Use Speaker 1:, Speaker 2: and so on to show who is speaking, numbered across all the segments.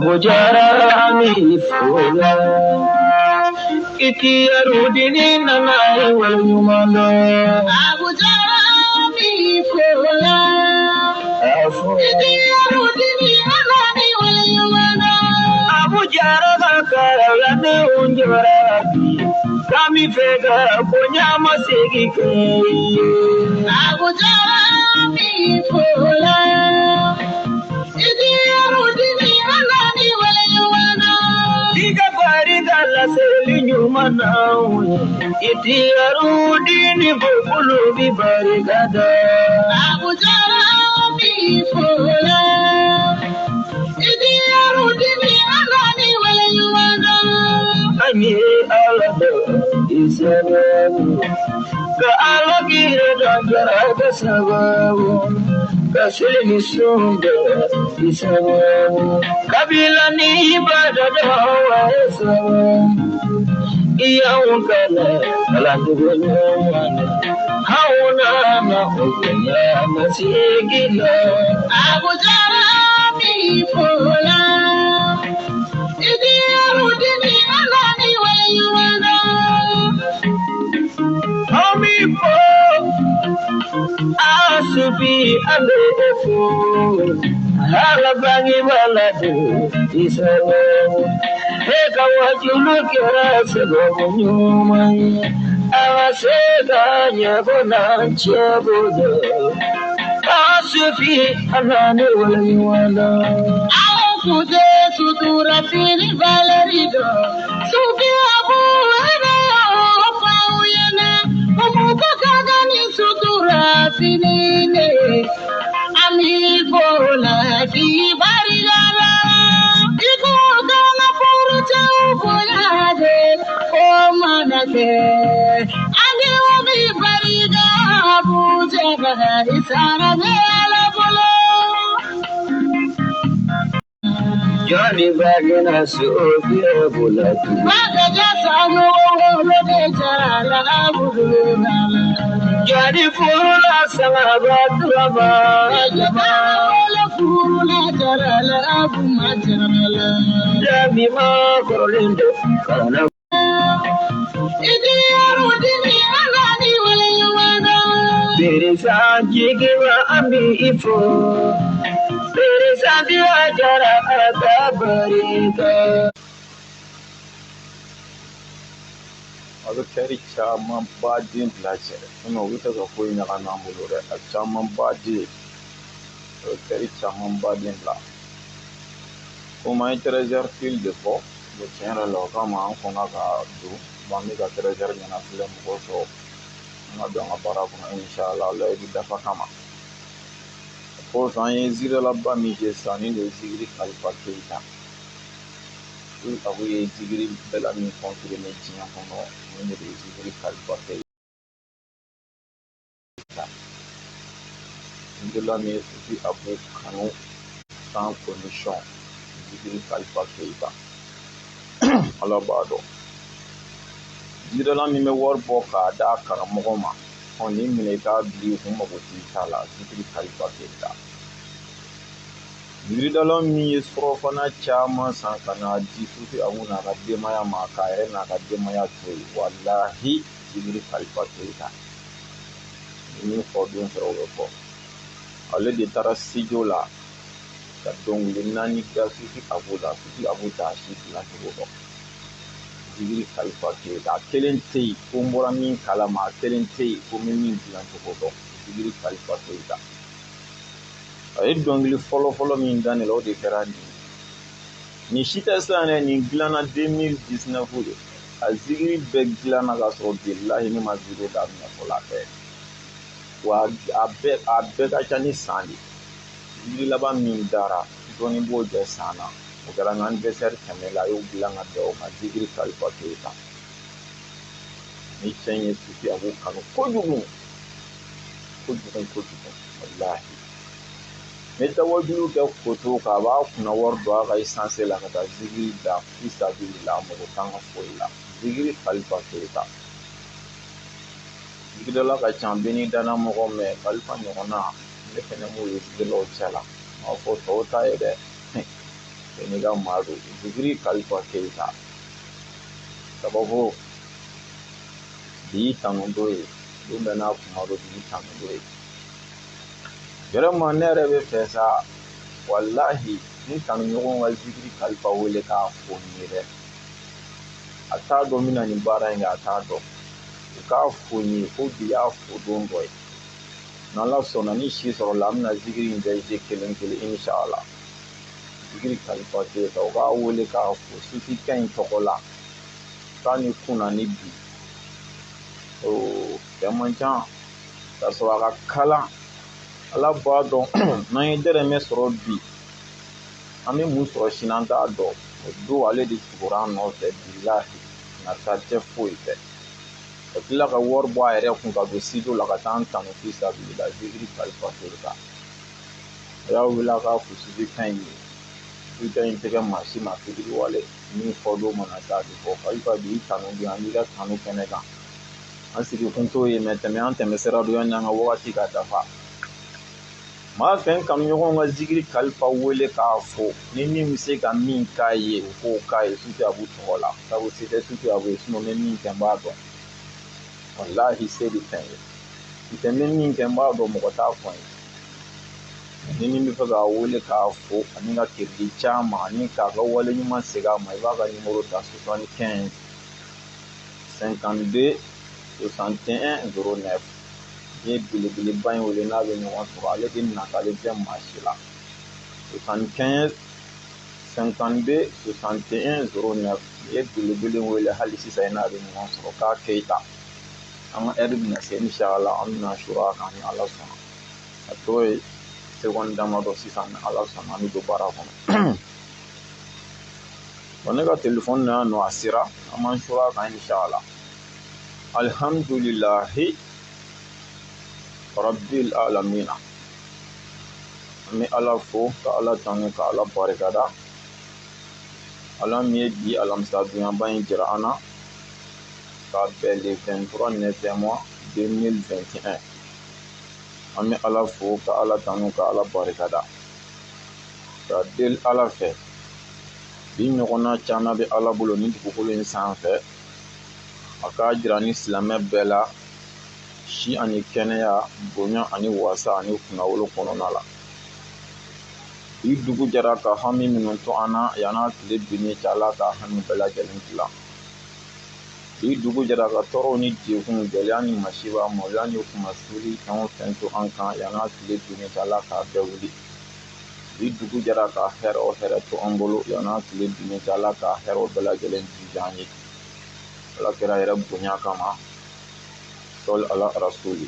Speaker 1: Bujarami Fula Kiki Rudini Nanai Walumano Abujarami Fula Kiki Rudini Nanai Walumano Abujarama Karalade Unjarabi Kami Fega Ponyama Segike Abujarami Fula Diga barida la selinyuma nawe iti arudini bukulu bi barigada abujara bi fola iti arudini anani walenyuwana ani alado isababu ka alagi dangara ka sababu kasini sumbe isababu kabila ni badada wa isababu iyaungana kalandugonya hauna na ogenya masigila abujara mi fola idiyarudini anani wayuwana Hami po asubi alefu halabangi baladu isawo eka wajulu kera sego nyuma awasega nyabona chabudo asubi anani wayuwana afude sutura fili valerido subi abu sutura finine amigo la di barigala iko kana porta boyade o manake ande o mi bariga buje bana isara mela bolo Johnny Bagina so be bulatu Bagaja sanu lo de jala buduna Jadi furula sangat lama, jamaah furula jarala abu majarala. Jadi makorlindo karena ini arudini anani waliyana. Perisa jiwa ambi ifo, perisa dia jara ada berita.
Speaker 2: Aga kari caman baden lajɛ ina o bɛ ka foyi ɲagami an bolo dɛ a caman baden o kari caman baden la komi an ye trésor fil de fɔ tiɲɛ yɛrɛ la o kama an kɔnna ka don an bɛ ka trésor ɲɛnafilɛ mɔgɔw sɔrɔ an ka don an ka baara kɔnɔ inshallah layidu dafa kama kɔfɛ an ye ziralaba min kɛ sisan ni de ye zikiri kalifa keyita abu ye zikiri bɛɛ la min confirmé diɲɛ kɔnɔ ni de ye zikiri kalifa keyita Ndela mi sufi abu kanu sans condition zikiri kalifa keyita ala b'a dɔn zirala min bɛ wari bɔ k'a d'a karamɔgɔ ma ni minɛ i k'a bili kun mago t'i ta la zikiri kalifa keyita Ziridala min ye surɔfana caman san ka na di sufi abu n'a ka denbaya ma k'a yɛrɛ n'a ka denbaya to yen walahi zikiri kalifa keyita ni min fɔ don sɔrɔ o bɛ fɔ ale de taara studio la ka dɔnkili 4 da sufi abu la sufi abu t'a si dilan cogo dɔn zikiri kalifa keyita a kelen tɛ yen ko n bɔra min kalama a kelen tɛ yen ko n bɛ min dilan cogo dɔn zikiri kalifa keyita a ye dɔnkili fɔlɔfɔlɔ min da ne la o de kɛra nin si tɛ sisan dɛ nin dilanna 2019 de a zikiri bɛɛ dilanna k'a sɔrɔ bilahi ne ma video daminɛ fɔlɔ a bɛɛ wa a bɛɛ ka ca ni san de zikiri laban min dara dɔɔni b'o bɛɛ san na o kɛra n ka anniversaire tɛmɛ la a y'o dilan ka bɛn o ma zikiri kalifa keyita ni cɛ ye sufi a b'o kanu kojugu walahi ne tawajulu kɛ koto k'a b'a kunna wari don a ka essence la ka taa zikiri da fi sabilila mɔgɔ kan ka foyi la zikiri kalifa keyita zikirila ka ca bɛɛ n'i danna mɔgɔ mɛn kalifa ɲɔgɔnna ne fɛnɛ m'o ye zikirilaw cɛ la m'a fɔ tɔw ta ye dɛ Senegal Mado, Zikri Khalifa Keita. Sababu di tanudoe, Lumena Kumaro di tanudoe. Vraiment, ne yɛrɛ bɛ fɛ sa, wallahi, ni kanuɲɔgɔn ka Zikri Khalifa wele k'a fɔ n ye dɛ. A t'a dɔn min na nin baara in kɛ, a t'a dɔn. U k'a fɔ n ye ko bi y'a fɔ don dɔ ye. N'Ala sɔnna ni si sɔrɔla an bɛna Zikri in bɛɛ je kelen kelen inshallah. Zikri Khalifa Keita u k'a wele k'a fɔ sufika in tɔgɔ la k'a ni kunna ni bi. Cɛ man ca k'a sɔrɔ a ka kalan. Ala b'a dɔn n'an ye dɛrɛmɛ sɔrɔ bi an bɛ mun sɔrɔ sini an t'a dɔn. O don ale de tugura an nɔfɛ bilahi nata tɛ foyi fɛ. Ka tila ka wari bɔ a yɛrɛ kun ka don studio la ka taa an tanu fi sabilila Zikri Khalifa Keita. A y'a wele a k'a fɔ sufika in ye. Sufika in tɛ kɛ maa si ma fitiriwale min fɔ don mana taa bi fɔ Khalifa bi i tanu bi an b'i ka tanu kɛnɛ kan. An sigi kun t'o ye mɛ tɛmɛ an tɛmɛ sira don yanni an ka wagati ka dafa. Maa fɛn kanuɲɔgɔnw ka Zikri Khalifa wele k'a fɔ ni min bɛ se ka min k'a ye o k'o k'a ye Sufi Abu tɔgɔ la sabu se tɛ Sufi Abu ye sinon n bɛ min kɛ n b'a dɔn wallahi se de fɛn ye n tɛ n bɛ min kɛ n b'a dɔn mɔgɔ t'a fɔ n ye ni min bɛ fɛ k'a wele k'a fɔ ani ka kiridi caman ani k'a ka wale ɲuman segin a ma i b'a ka numéro ta 75 52 61 09. Ye belebeleba in wele n'a bɛ ɲɔgɔn sɔrɔ ale de natalen tɛ maa si la 75 52 61 09. Ye belebele wele hali sisan n'a bɛ ɲɔgɔn sɔrɔ k'a Keita an ka heure bɛna se inshallah an bɛna sura kan ni Ala sɔnna a tɔ ye seconde damadɔ sisan ni Ala sɔnna an bɛ don baara kɔnɔ. Bon ne ka téléphone na yan nɔ a sera an b'an sura kan inshallah. Alhamdulillahi Rabbil alamina. An bɛ Ala fo ka Ala tanu ka Ala barikada. Ala min ye bi alamisa donyaba in jira an na k'a bɛn le 23 9 2021. An bɛ Ala fo ka Ala tanu ka Ala barikada. Ka deli Ala fɛ bi ɲɔgɔnna caman bɛ Ala bolo ni dugukolo in sanfɛ a k'a jira ni silamɛ bɛɛ la si ani kɛnɛya bonya ani wasa ani kunnawolo kɔnɔna la. Bi dugu jɛra ka hami minnu to an na yan'a tile binni cɛ Ala ka hami bɛɛ lajɛlen dilan. Bi dugu jɛra ka tɔɔrɔw ni degun gɛlɛya ni masiba maloya ni kumasuli fɛn o fɛn to an kan yan'a tile binni cɛ Ala k'a bɛɛ wuli. Bi dugu jɛra ka hɛrɛ o hɛrɛ to an bolo yan'a tile binni cɛ Ala ka hɛrɛw bɛɛ lajɛlen jija an ye. Ala kɛra yɛrɛ bonya kama sɔli ala rasuli.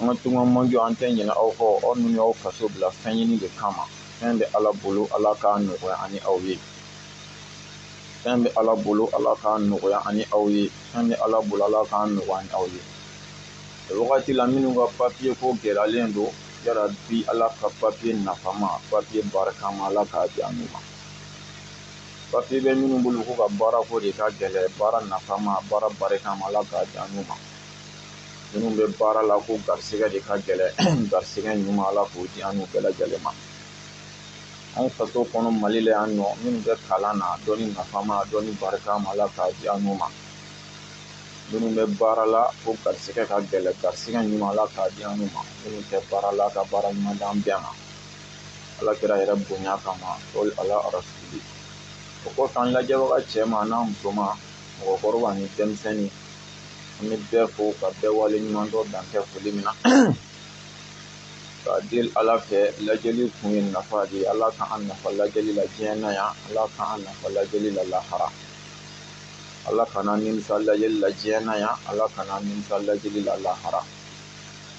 Speaker 2: An ka tunga manjɔ an tɛ ɲinɛ aw kɔ aw minnu y'aw faso bila fɛn ɲini de kama. Fɛn bɛ Ala bolo Ala k'a nɔgɔya ani aw ye. Fɛn bɛ Ala bolo Ala k'a nɔgɔya ani aw ye. Fɛn bɛ Ala bolo Ala k'a nɔgɔya ani aw ye. O wagati la minnu ka papiye ko gɛlɛyalen don yala bi Ala ka papiye nafama papiye barikama Ala k'a di an ma. Papiye bɛ minnu bolo ko ka baara ko de ka gɛlɛ baara nafama baara barikama Ala k'a di an ma. Minnu bɛ baara la ko garisɛgɛ de ka gɛlɛ garisɛgɛ ɲuman Ala k'o di an bɛɛ lajɛlen ma. An faso kɔnɔ Mali la yan nɔ minnu bɛ kalan na dɔnni nafama dɔnni barikama Ala k'a di an ma. Minnu bɛ baara la ko garisɛgɛ ka gɛlɛ garisɛgɛ ɲuman Ala k'a di an ma. Minnu tɛ baara la ka baara ɲuman d'an bɛɛ ma. Ala kɛra yɛrɛ bonya kama sɔli ala rasuli. O kɔfɛ an lajɛbaga cɛman n'a musoman mɔgɔkɔrɔba ni denmisɛnnin an bɛ bɛɛ fo ka bɛɛ wale ɲuman dɔ dan tɛ foli min na. Ka deli Ala fɛ lajɛli kun ye nafa de ye. Ala k'an nafa lajɛli la diɲɛ na yan Ala k'an nafa lajɛli la lahara. Ala kana nimisa lajɛli la diɲɛ na yan Ala kana nimisa lajɛli la lahara.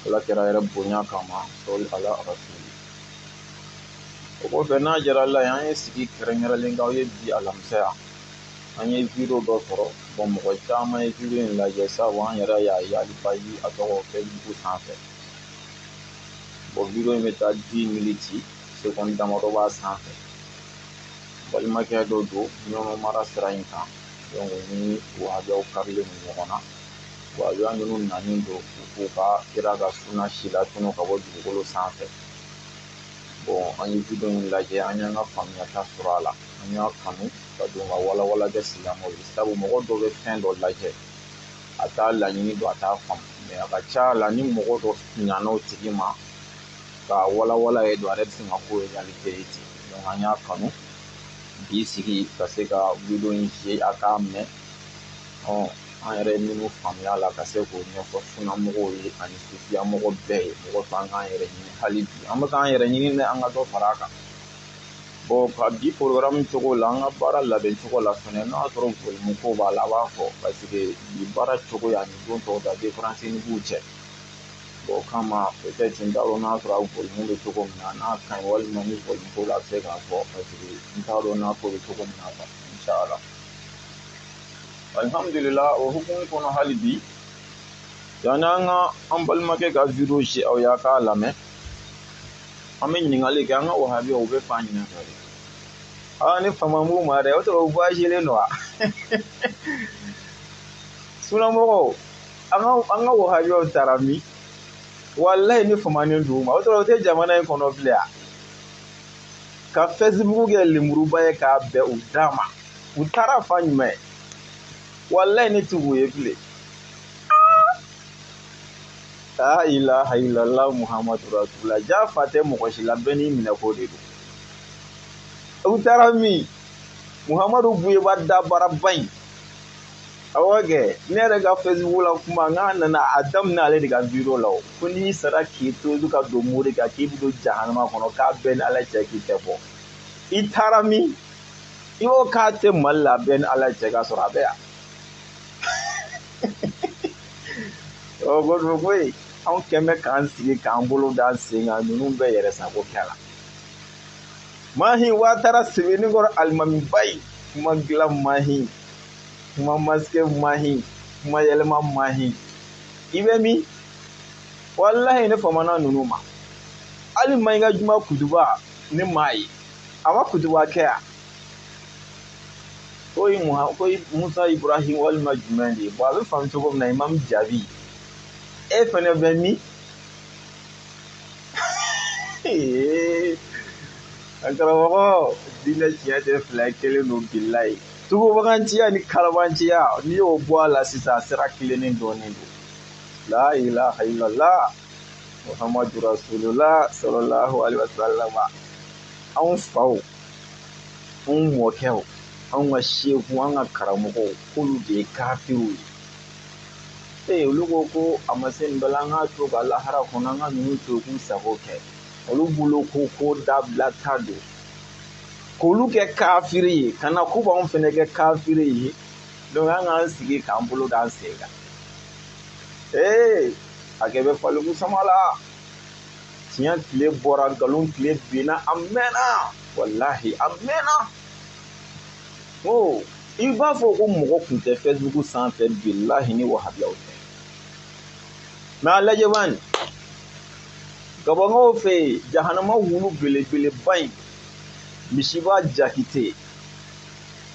Speaker 2: Ala kɛra yɛrɛ bonya kama sɔli ala rasuli. O kɔfɛ n'a jɛra Ala ye an ye sigi kɛrɛnkɛrɛnlen k'aw ye bi alamisa yan. An ye video dɔ sɔrɔ mɔgɔ caman ye video in lajɛ sabu an yɛrɛ y'a ye ale page a tɔgɔ Facebook sanfɛ. Video in bɛ taa 10 minutes seconde damadɔ b'a sanfɛ. Balimakɛ dɔ don ɲɔnɔ mara sira in kan ni wahabiyaw karilen don ɲɔgɔn na. Wahabiya ninnu nalen don k'u ka kira ka suna si latunu ka bɔ dugukolo sanfɛ. bon an ye video in lajɛ an y'an ka faamuyata sɔrɔ a la an y'a kanu ka don ka walawala kɛ silamɛw ye sabu mɔgɔ dɔ bɛ fɛn dɔ lajɛ a t'a laɲini don a t'a faamu mais a ka ca la ni mɔgɔ dɔ ɲana o tigi ma ka walawala ye don a yɛrɛ bɛ se ka ko réalité ye ten donc an y'a kanu bi sigi ka se ka video in je a k'a mɛn an yɛrɛ ye minnu faamuya la ka se k'o ɲɛfɔ sunnamɔgɔw ye ani sufiyamɔgɔ bɛɛ ye mɔgɔ to an k'an yɛrɛ ɲini hali bi an bɛ k'an yɛrɛ ɲini dɛ an ka dɔ fara a kan bon ka bi programme cogo la an ka baara labɛn cogo la fɛnɛ n'a sɔrɔ volume ko b'a la a b'a fɔ parce que bi baara cogoya ani don tɔw ta différence ni b'u cɛ bon o kama peut-être n t'a dɔn n'a sɔrɔ a volume bɛ cogo min na n'a ka ɲi walima ni volume ko la a bɛ se k'a fɔ parce que n t'a dɔn n'a ko bɛ cogo min na quoi inchallah alhamdulillah o hukumu kɔnɔ hali bi yani an ka an balimakɛ ka video si aw y'a k'a lamɛn an bɛ ɲininkali kɛ an ka wahabiyaw u bɛ fan ɲininka de ni fama m'u ma dɛ o tɔgɔ voyagelen don wa sunnamɔgɔw an ka wahabiyaw taara min walayi ni famanen don u ma o tɔgɔ o tɛ jamana in kɔnɔ bilen a ka Facebook kɛ lemuruba ye k'a bɛn u da ma u taara fan jumɛn walayi ne ti k'u ye bilen la ilaha illallah muhammadu rasulullah ja fa tɛ mɔgɔ si la bɛɛ n'i minɛ ko de don u taara min muhammadu buyeba dabaraba in awɔ kɛ ne yɛrɛ ka Facebook la kuma n nana a daminɛ ale de ka video la o ko n'i sara k'i to ka don mori kan k'i bɛ don jahanama kɔnɔ k'a bɛɛ ni ala cɛ k'i tɛ bɔ i taara min i ko k'a tɛ mali la bɛɛ ni ala cɛ ka sɔrɔ a bɛ yan ko koyi anw kɛmɛ k'an sigi k'an bolo d'an sen kan ninnu bɛɛ yɛrɛ sago kɛ la mahi wa taara Sebenikɔrɔ alimamiba in kuma dilan mahi kuma maskɛ mahi kuma yɛlɛma mahi i bɛ min walahi ne famana ninnu ma hali ma i ka juma kutuba ne m'a ye a ma kutuba kɛ yan ko Musa Ibrahim walima jumɛn de ye bon a bɛ faamu cogo min na Imam Jaabi e fɛnɛ bɛ min an karamɔgɔ diinɛ tiɲɛ tɛ fila kelen don bilayi tugubagantiya ni kalabanciya n'i y'o bɔ a la sisan a sira kilennen dɔɔnin don la ilaha illallah muhammadu rasulullah sallallahu alaihi wasallam anw faw anw mɔkɛw anw ka seku an ka karamɔgɔw k'olu de ye kafiriw ye olu ko a ma se nin bɛɛ la an k'a to ka lahara kɔnɔ an ka ninnu to k'u sago kɛ olu bolo ko dabila ta don k'olu kɛ kafiri ye ka na k'u b'anw fɛnɛ kɛ kafiri ye donc an k'an sigi k'an bolo d'an sen kan a kɛ bɛ faliku sama la tiɲɛ tile bɔra nkalon tile binna a mɛnna walahi a mɛnna i b'a fɔ ko mɔgɔ tun tɛ Facebook sanfɛ bilahi ni wahabiyaw tɛ mais a lajɛ bani gabangaw fɛ yen jahanama wulu belebeleba in misiba jakite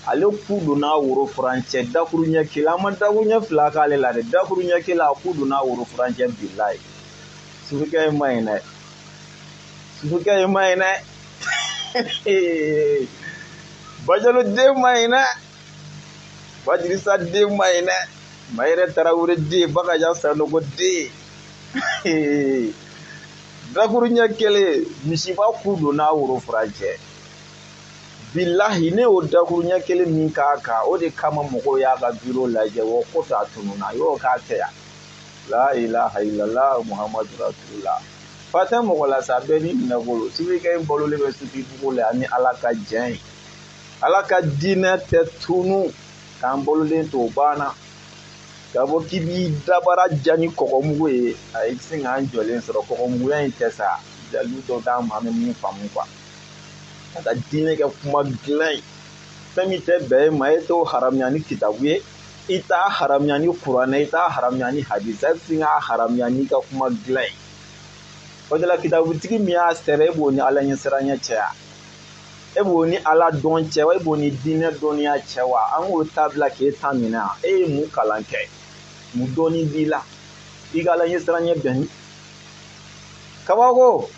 Speaker 2: ale ku donna woro furancɛ dakuru ɲɛ kelen an ma dakuru ɲɛ fila k'ale la dɛ dakuru ɲɛ kelen a ku donna woro furancɛ bilahi sufukɛ ye ma ye dɛ sufukɛ ye ma ye dɛ bajalo den ma ye dɛ badirisa den ma ye dɛ mayɛrɛ tarawele den bakaja sanogo den dakuru ɲɛ kelen misiba ku donna woro furancɛ bilahi ne y'o dakuru ɲɛ kelen min k'a kan o de kama mɔgɔw y'a ka biro lajɛ o kɔfɛ a tununa y'o k'a kɛ yan la ilaha illallah muhammadu rasulullah fa tɛ mɔgɔ la sa bɛɛ ni minɛ bolo sufikɛ in balolen bɛ sufibugu la ani ala ka jɛn ye ala ka diinɛ tɛ tunu k'an balolen to banna ka fɔ k'i b'i dabara ja ni kɔgɔmugu ye a i bɛ se k'an jɔlen sɔrɔ kɔgɔmuguya in tɛ sa dalilu dɔ d'an ma an bɛ min faamu quoi ka taa diinɛ kɛ kuma dilan ye fɛn min tɛ bɛn e ma e t'o haramuya ni kitabu ye i t'a haramuya ni kuranɛ i t'a haramuya ni hadisa e bɛ se k'a haramuya n'i ka kuma dilan ye o de la kitabutigi min y'a sɛbɛn e b'o ni ala ɲɛsiranya cɛ wa e b'o ni ala dɔn cɛ wa e b'o ni diinɛ dɔnniya cɛ wa an k'o tabila k'e ta minɛ e ye mun kalan kɛ mun dɔnni b'i la i ka ala ɲɛsiranya bɛn kabako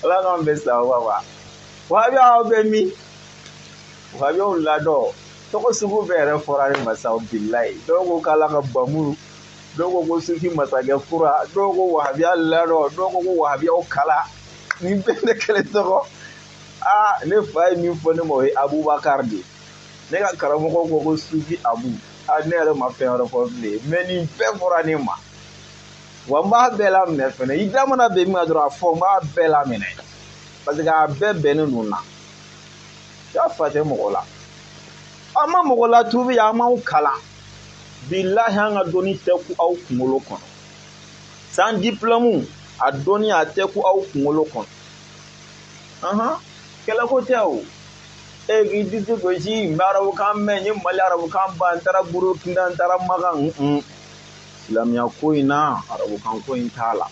Speaker 2: ala kan bɛ sa wa wahabi aw bɛ min wahabi aw ladɔ tɔgɔ sugu bɛɛ yɛrɛ fɔra ne ma sa bilayi dɔw ko k'ala ka bamuru dɔw ko sufi masakɛ kura dɔw ko wahabiya ladɔ dɔw ko wahabi aw kala nin bɛɛ ne kelen tɔgɔ ne fa ye min fɔ ne ma o ye Abubakar de ne ka karamɔgɔ ko sufi abu ne yɛrɛ ma fɛn wɛrɛ fɔ bilen mais nin bɛɛ fɔra ne ma wa n b'a bɛɛ laminɛ fɛnɛ i da mana bɛn min ma dɔrɔn a fɔ n b'a bɛɛ laminɛ parce que a bɛɛ bɛnnen don na y'a fa tɛ mɔgɔ la an ma mɔgɔ la tubi an m'aw kalan bilahi an ka dɔnni tɛ ku aw kunkolo kɔnɔ sans diplôme a dɔnni a tɛ ku aw kunkolo kɔnɔ kɛlɛko tɛ o k'i disi gosi n bɛ arabukan mɛn n ye mali arabukan ban n taara burukina n taara makan silamɛya ko in na arabukan ko in t'a la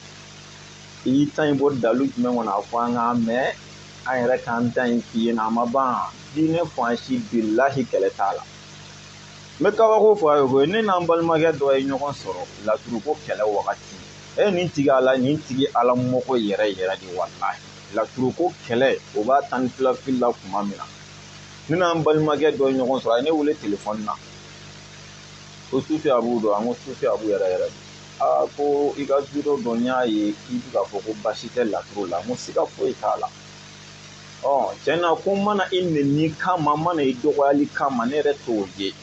Speaker 2: i y'i ta in bɔ dalu jumɛn kɔnɔ a fɔ an k'an mɛn an yɛrɛ k'an ta in f'i ye a ma ban diinɛ fan si bilahi kɛlɛ t'a la n bɛ kabako fɔ a ye koyi ne n'an balimakɛ dɔ ye ɲɔgɔn sɔrɔ laturuko kɛlɛ wagati nin tigi ala mɔgɔ yɛrɛ yɛrɛ de walahi laturuko kɛlɛ o b'a tan ni fila fili la tuma min na ne n'an balimakɛ dɔ ye ɲɔgɔn sɔrɔ a ye ne wele telefɔni na ko sufi abu don an ko sufi abu yɛrɛ yɛrɛ don ko i ka video dɔ n y'a ye k'i bɛ k'a fɔ ko basi tɛ laturu la n ko siga foyi t'a la tiɲɛ na ko mana i nɛni kama mana i dɔgɔyali kama ne yɛrɛ t'o ye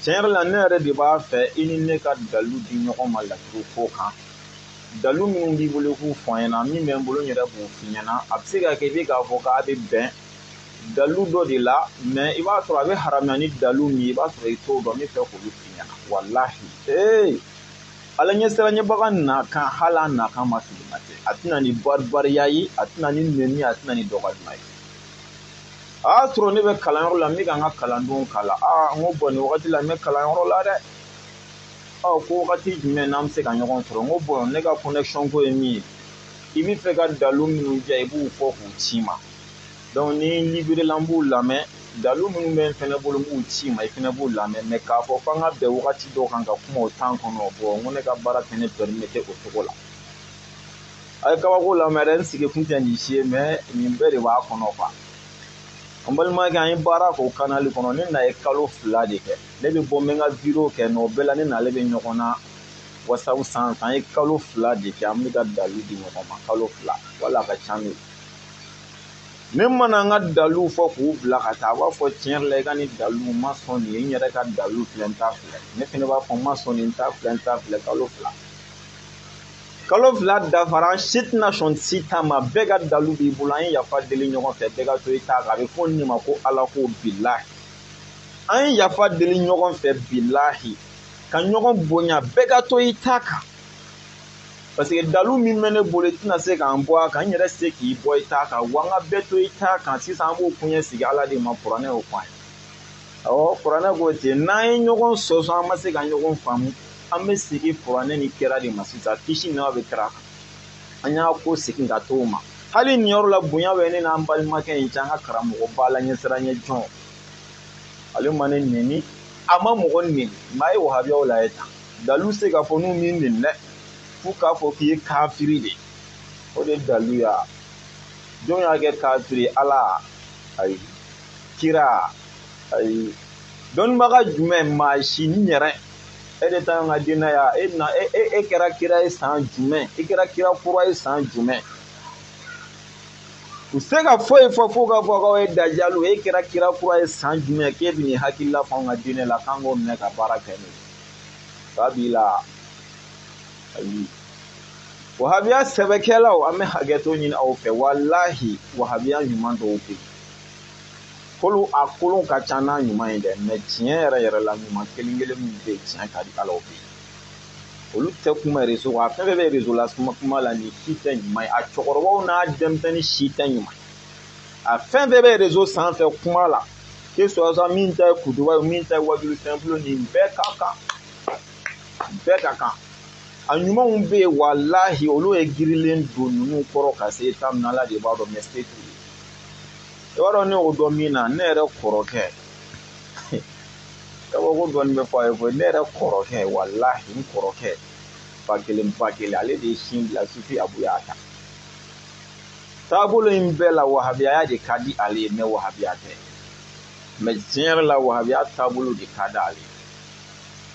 Speaker 2: tiɲɛ yɛrɛ la ne yɛrɛ de b'a fɛ i ni ne ka dalu di ɲɔgɔn ma laturu ko kan dalu minnu b'i bolo k'u fɔ an ɲɛna min bɛ n bolo n yɛrɛ b'o f'i ɲɛna a bɛ se ka kɛ i bɛ k'a fɔ k'a bɛ bɛn dalu dɔ de la mais i b'a sɔrɔ a bɛ haramuya ni dalu min ye i b'a sɔrɔ i t'o dɔn n bɛ fɛ k'olu f'i ɲɛna walahi ala ɲɛsiranɲɛbaga na kan hali a na kan ma fili ma tɛ a tɛna ni baribariya ye a tɛna ni nɛni a tɛna ni dɔgɔduma ye a y'a sɔrɔ ne bɛ kalanyɔrɔ la n bɛ ka n ka kalandenw kalan n ko bɔn nin wagati la n bɛ kalanyɔrɔ la dɛ ko wagati jumɛn n'an bɛ se ka ɲɔgɔn sɔrɔ n ko bɔn ne ka connexion ko ye min ye i bɛ fɛ ka dalu minnu diya i b'u fɔ k'u ci ma donc ni libéré la n b'u lamɛn dalu minnu bɛ n fɛnɛ bolo n b'u ci ma i fɛnɛ b'u lamɛn mais k'a fɔ f'an ka bɛn wagati dɔw kan ka kuma o temps kɔnɔ n ko ne ka baara tɛ ne permettre o cogo la a ye kabako lamɛn dɛ n sigi kun tɛ nin si ye mais nin bɛɛ de b'a kɔnɔ quoi an balimakɛ an ye baara k'o canal kɔnɔ ne na ye kalo 2 de kɛ ne bɛ bɔ n bɛ n ka video kɛ o bɛɛ la ne n'ale bɛ ɲɔgɔn na WhatsApp sanfɛ an ye kalo 2 de kɛ an bɛ ka dalu di ɲɔgɔn ma kalo 2 wala a ka ca n'o ye ne mana n ka dalu fɔ k'u bila ka taa a b'a fɔ tiɲɛ yɛrɛ la i ka nin dalu n ma sɔn nin ye n yɛrɛ ka dalu filɛ n t'a filɛ ne fɛnɛ b'a fɔ n ma sɔn nin n t'a filɛ n t'a filɛ kalo 2 dafara si tɛna sɔn si ta ma bɛɛ ka dalu b'i bolo an ye yafa deli ɲɔgɔn fɛ bɛɛ ka to i ta kan a bɛ fɔ nin ma ko ala ko bilahi an ye yafa deli ɲɔgɔn fɛ bilahi ka ɲɔgɔn bonya bɛɛ ka to i ta kan parce que dalu min bɛ ne bolo i tɛna se k'an bɔ a kan n yɛrɛ se k'i bɔ i ta kan wa n ka bɛɛ to i ta kan sisan an b'o kuɲɛ sigi ala de ma kuranɛ y'o fɔ an ye kuranɛ ko ten n'an ye ɲɔgɔn sɔsɔ an ma se ka ɲɔgɔn faamu an bɛ segin kuranɛ ni kira de ma sisan kisi nɛma bɛ kira kan an y'a ko segin ka t'o ma hali nin yɔrɔ la bonya bɛ ne n'an balimakɛ in cɛ an ka karamɔgɔ ba la ɲɛsiranɲɛ jɔn ale ma ne nɛni a ma mɔgɔ nɛni maa ye wahabiyaw lajɛ tan dalu se k'a fɔ n'u m'i nɛni dɛ f'u k'a fɔ k'i ye kafiri de o de dalu ya jɔn y'a kɛ kafiri ala ayi kira ayi dɔnnibaga jumɛn maa si n yɛrɛ e de ta ka dinɛya e kɛra kira ye san jumɛn i kɛra kira kura ye san jumɛn u se ka foyi fɔ fo ka fɔ k'aw ye dajalu e kɛra kira kura ye san jumɛn k'e bɛ nin hakilila fɔ an ka diinɛ la k'an k'o minɛ ka baara kɛ n'o ye k'a b'i la ayi wahabiya sɛbɛkɛlaw an bɛ hakɛto ɲini aw fɛ walahi wahabiya ɲuman dɔw bɛ yen kolo a kolon ka ca n'a ɲuman ye dɛ mais tiɲɛ yɛrɛ yɛrɛ la ɲuman kelen kelen min bɛ yen tiɲɛ ka di ala fɛ yen olu tɛ kuma réseau kan a fɛn fɛn bɛ réseau la kuma la ni si tɛ ɲuman ye a cɛkɔrɔbaw n'a denmisɛnnin si tɛ ɲuman ye a fɛn fɛn bɛ réseau sanfɛ kuma la que soit min ta ye kutuba ye min ta ye wajulu simple nin bɛɛ ka kan a ɲumanw bɛ yen walahi olu ye girilen don ninnu kɔrɔ ka se ta min na ala de b'a dɔn mais se t'u ye i b'a dɔn ne y'o dɔn min na ne yɛrɛ kɔrɔkɛ kabako dɔɔni bɛ fɔ a ye koyi ne yɛrɛ kɔrɔkɛ walahi n kɔrɔkɛ ba kelen ale de ye sin bila sufi abu y'a ta taabolo in bɛɛ la wahabiya de ka di ale ye mɛ wahabiya tɛ mɛ tiɲɛ yɛrɛ la wahabiya taabolo de ka di ale ye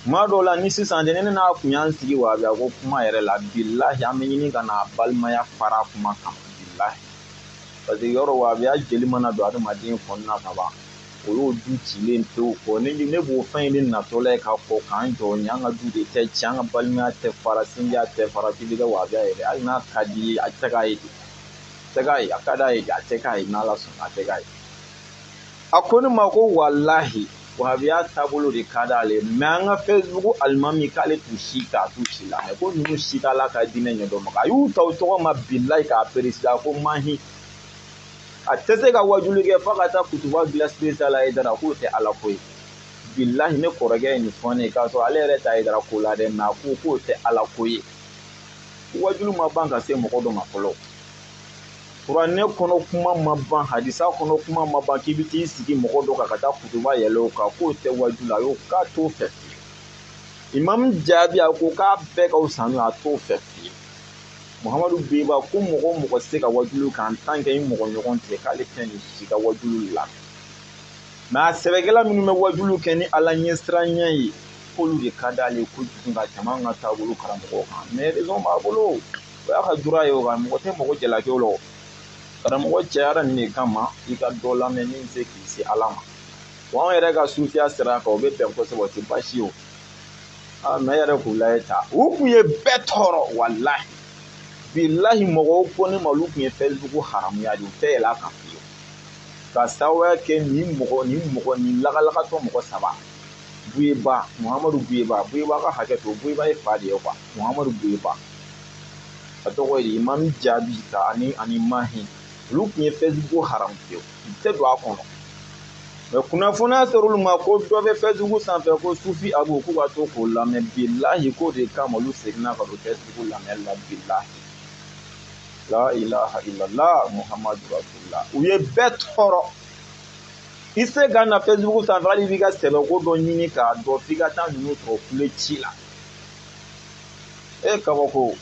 Speaker 2: tuma dɔw la ni sisan de ne n'a kun y'an sigi wahabiya ko kuma yɛrɛ la bilahi an bɛ ɲini ka na balimaya fara kuma kama bilahi parce que yɔrɔ wahabiya jeli mana don adamaden kɔnɔna ka ban o y'o du cilen pewu kɔ ne b'o fɛn in de natɔla ye k'a fɔ k'an jɔ ni an ka du de tɛ ci an ka balimaya tɛ fara sinjiya tɛ fara k'i bɛ kɛ wahabiya yɛrɛ hali n'a ka di ye a tɛ k'a ye ten a ka d'a ye a tɛ k'a ye n'ala sɔnna a tɛ k'a ye a ko ne ma ko walahi wahabiya taabolo de ka d'ale mɛ an ka facebook alimami k'ale t'u si k'a t'u si la mɛ ko ninnu si t'ala ka diinɛ ɲɛdɔn ma a y'u ta o tɔgɔ ma bilahi k'a peresida ko mahi a tɛ se ka wajuli kɛ f'a ka taa kutuba gilan spécial la Haidara k'o tɛ ala ko ye bilahi ne kɔrɔkɛ ye nin fɔ ne ye k'a sɔrɔ ale yɛrɛ tɛ Haidara ko la dɛ mɛ a ko k'o tɛ ala ko ye wajulu ma ban ka se mɔgɔ dɔ ma fɔlɔ kuranɛ kɔnɔ kuma ma ban hadisa kɔnɔ kuma ma ban k'i bɛ t'i sigi mɔgɔ dɔ kan ka taa kutuba yɛlɛ o kan k'o tɛ wajulu a y'o k'a t'o fɛ fiyewu imamu jaabi a ko k'a bɛɛ ka fisa n'o ye a t'o fɛ fiyewu Muhamadu Beba ko mɔgɔ o mɔgɔ se ka wajulu kan tant que i mɔgɔ ɲɔgɔn tɛ k'ale tɛ nin si ka wajulu la mɛ a sɛbɛkɛla minnu bɛ wajulu kɛ ni ala ɲɛsiranya ye k'olu de ka d'ale kojugu nka jama ka taabolo karamɔgɔw kan mɛ raison b'a bolo o y'a ka jura ye o kan mɔgɔ tɛ mɔgɔ jalaki o la o karamɔgɔ cɛyara nin de kama i ka dɔ lamɛn min se k'i se ala ma wa an yɛrɛ ka sufiya sira kan o bɛ bɛn kosɛbɛ o tɛ baasi ye o mɛ yɛrɛ k'u lajɛ ta u kun ye bɛɛ tɔɔrɔ walahi bilahi mɔgɔw ko ne ma olu kun ye facebook haramuya de u tɛ yɛlɛ a kan fiyewu ka sababuya kɛ nin lagalakatɔ mɔgɔ saba Buyeba Muhamadu Buyeba ka hakɛ to Buyeba ye fa de ye quoi Muhamadu Buyeba a tɔgɔ ye Imam Jaabi ta ani Mahi olu kun ye facebook haramu fiyewu u tɛ don a kɔnɔ mɛ kunnafoniya sera olu ma ko dɔ bɛ facebook sanfɛ ko sufi abu k'u ka to k'o lamɛn bilahi k'o de kama olu seginna ka don facebook lamɛn la bilahi la ilaha illallah muhammadu rasulullah u ye bɛɛ tɔɔrɔ i se ka na facebook sanfɛ hali b'i ka sɛbɛko dɔ ɲini k'a dɔn f'i ka taa ninnu sɔrɔ kule ci la kabako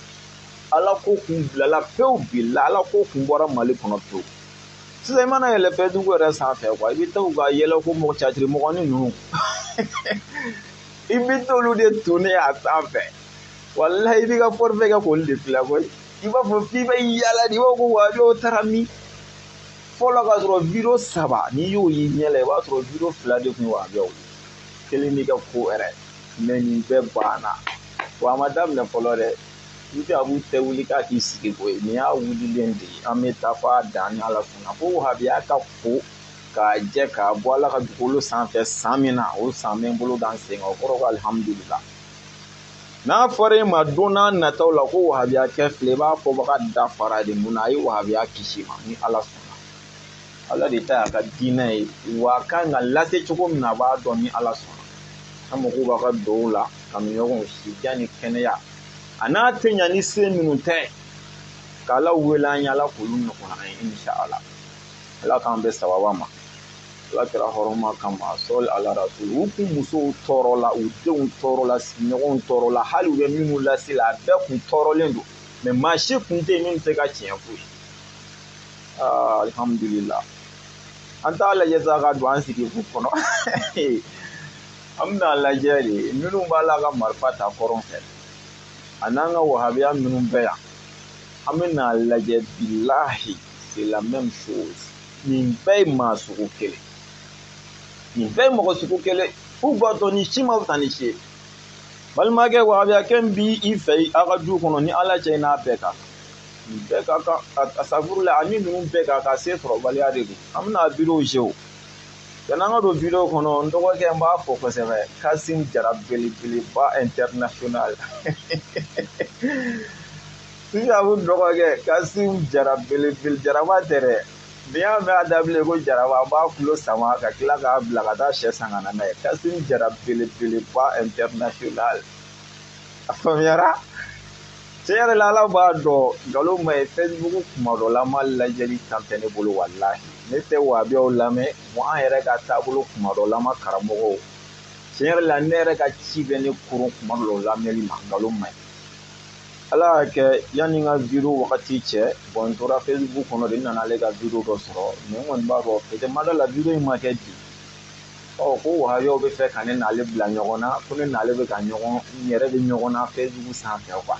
Speaker 2: ala ko kun bilala pewu bila ala ko kun bɔra mali kɔnɔ pewu sisan i mana yɛlɛ facebook yɛrɛ sanfɛ quoi i bɛ taa u ka yɛlɛ ko mɔgɔ catiri mɔgɔnin ninnu i bɛ t'olu de tourner a sanfɛ walahi i b'i ka forfait kɛ k'olu de filɛ koyi i b'a fɔ f'i bɛ yala de i b'a fɔ ko wahabiyaw taara min fɔlɔ ka sɔrɔ video 3 n'i y'o ye ɲɛ la i b'a sɔrɔ video 2 de tun ye wahabiyaw ye kelen b'i ka ko yɛrɛ mɛ nin bɛɛ banna wa a ma daminɛ fɔlɔ dɛ Sufi Abu tɛ wuli k'a k'i sigi koyi nin y'a wulilen de ye an bɛ taa f'a dan ni ala sɔnna ko wahabiya ka fo k'a jɛ k'a bɔ ala ka dugukolo sanfɛ san min na o san bɛ n bolo dan sen kan o kɔrɔ ko alihamudulila n'a fɔra e ma don n'a nataw la ko wahabiya kɛ filɛ i b'a fɔ baga dafara de mun na a ye wahabiya kisi ma ni ala sɔnna ala de ta y'a ka diinɛ ye wa a kan ka lase cogo min na a b'a dɔn ni ala sɔnna an mago b'a ka dɔw la ka ɲɔgɔn si diya ni kɛnɛya a n'a tɛ ɲa ni se minnu tɛ k'ala wele an ye ala k'olu nɔgɔya an ye inshallah ala k'an bɛ sababa ma ala kɛra hɔrɔnma kama sɔli ala rasul u kun musow tɔɔrɔ la u denw tɔɔrɔ la sigiɲɔgɔnw tɔɔrɔ la hali u bɛ minnu lase la a bɛɛ kun tɔɔrɔlen don mɛ maa si kun tɛ yen min tɛ ka tiɲɛ fo ye alhamdulillah an t'a lajɛ sa ka don an sigi fu kɔnɔ an bɛna lajɛ de minnu b'a la ka marifa ta kɔrɔn fɛ a n'an ka wahabiya minnu bɛ yan an bɛna lajɛ bilahi c'est la même chose nin bɛɛ ye maa sugu kelen nin bɛɛ ye mɔgɔ sugu kelen f'u b'a dɔn ni si ma fisa ni si ye balimakɛ wahabiyakɛ min b'i fɛ a ka du kɔnɔ ni ala cɛ n'a bɛɛ ka kan nin bɛɛ ka kan a safurula ani ninnu bɛɛ ka kan se sɔrɔbaliya de don an bɛna video je o yan'an ka don video kɔnɔ n dɔgɔkɛ n b'a fɔ kosɛbɛ Kasim Jara belebeleba international Abu dɔgɔkɛ Kasim Jara belebele Jaraba tɛ dɛ n'i y'a mɛn a daminɛ ko Jaraba an b'a kulo sama ka tila k'a bila ka taa sɛ san ka na n'a ye Kasim Jara belebeleba international a faamuyara tiɲɛ yɛrɛ la ala b'a dɔn nkalon ma ye Facebook kuma dɔ la an ma lajɛli tan tɛ ne bolo walahi ne tɛ wahabiyaw lamɛn an yɛrɛ ka taabolo kuma dɔ la an ma karamɔgɔw tiɲɛ yɛrɛ la ne yɛrɛ ka ci bɛ ne koron kuma dɔ la lamɛnli ma nkalon ma ye ala ke yani nga video wakati cɛ bon tora Facebook kɔnɔ de nana ale ka video dɔ sɔrɔ mais ŋɔni b'a dɔn peut-être ma dɔ la video in ma kɛ bi ko wahabiyaw bɛ fɛ ka ne n'ale bila ɲɔgɔn na ko ne n'ale bɛ ka ɲɔgɔn n yɛrɛ bɛ ɲɔgɔn na Facebook sanfɛ quoi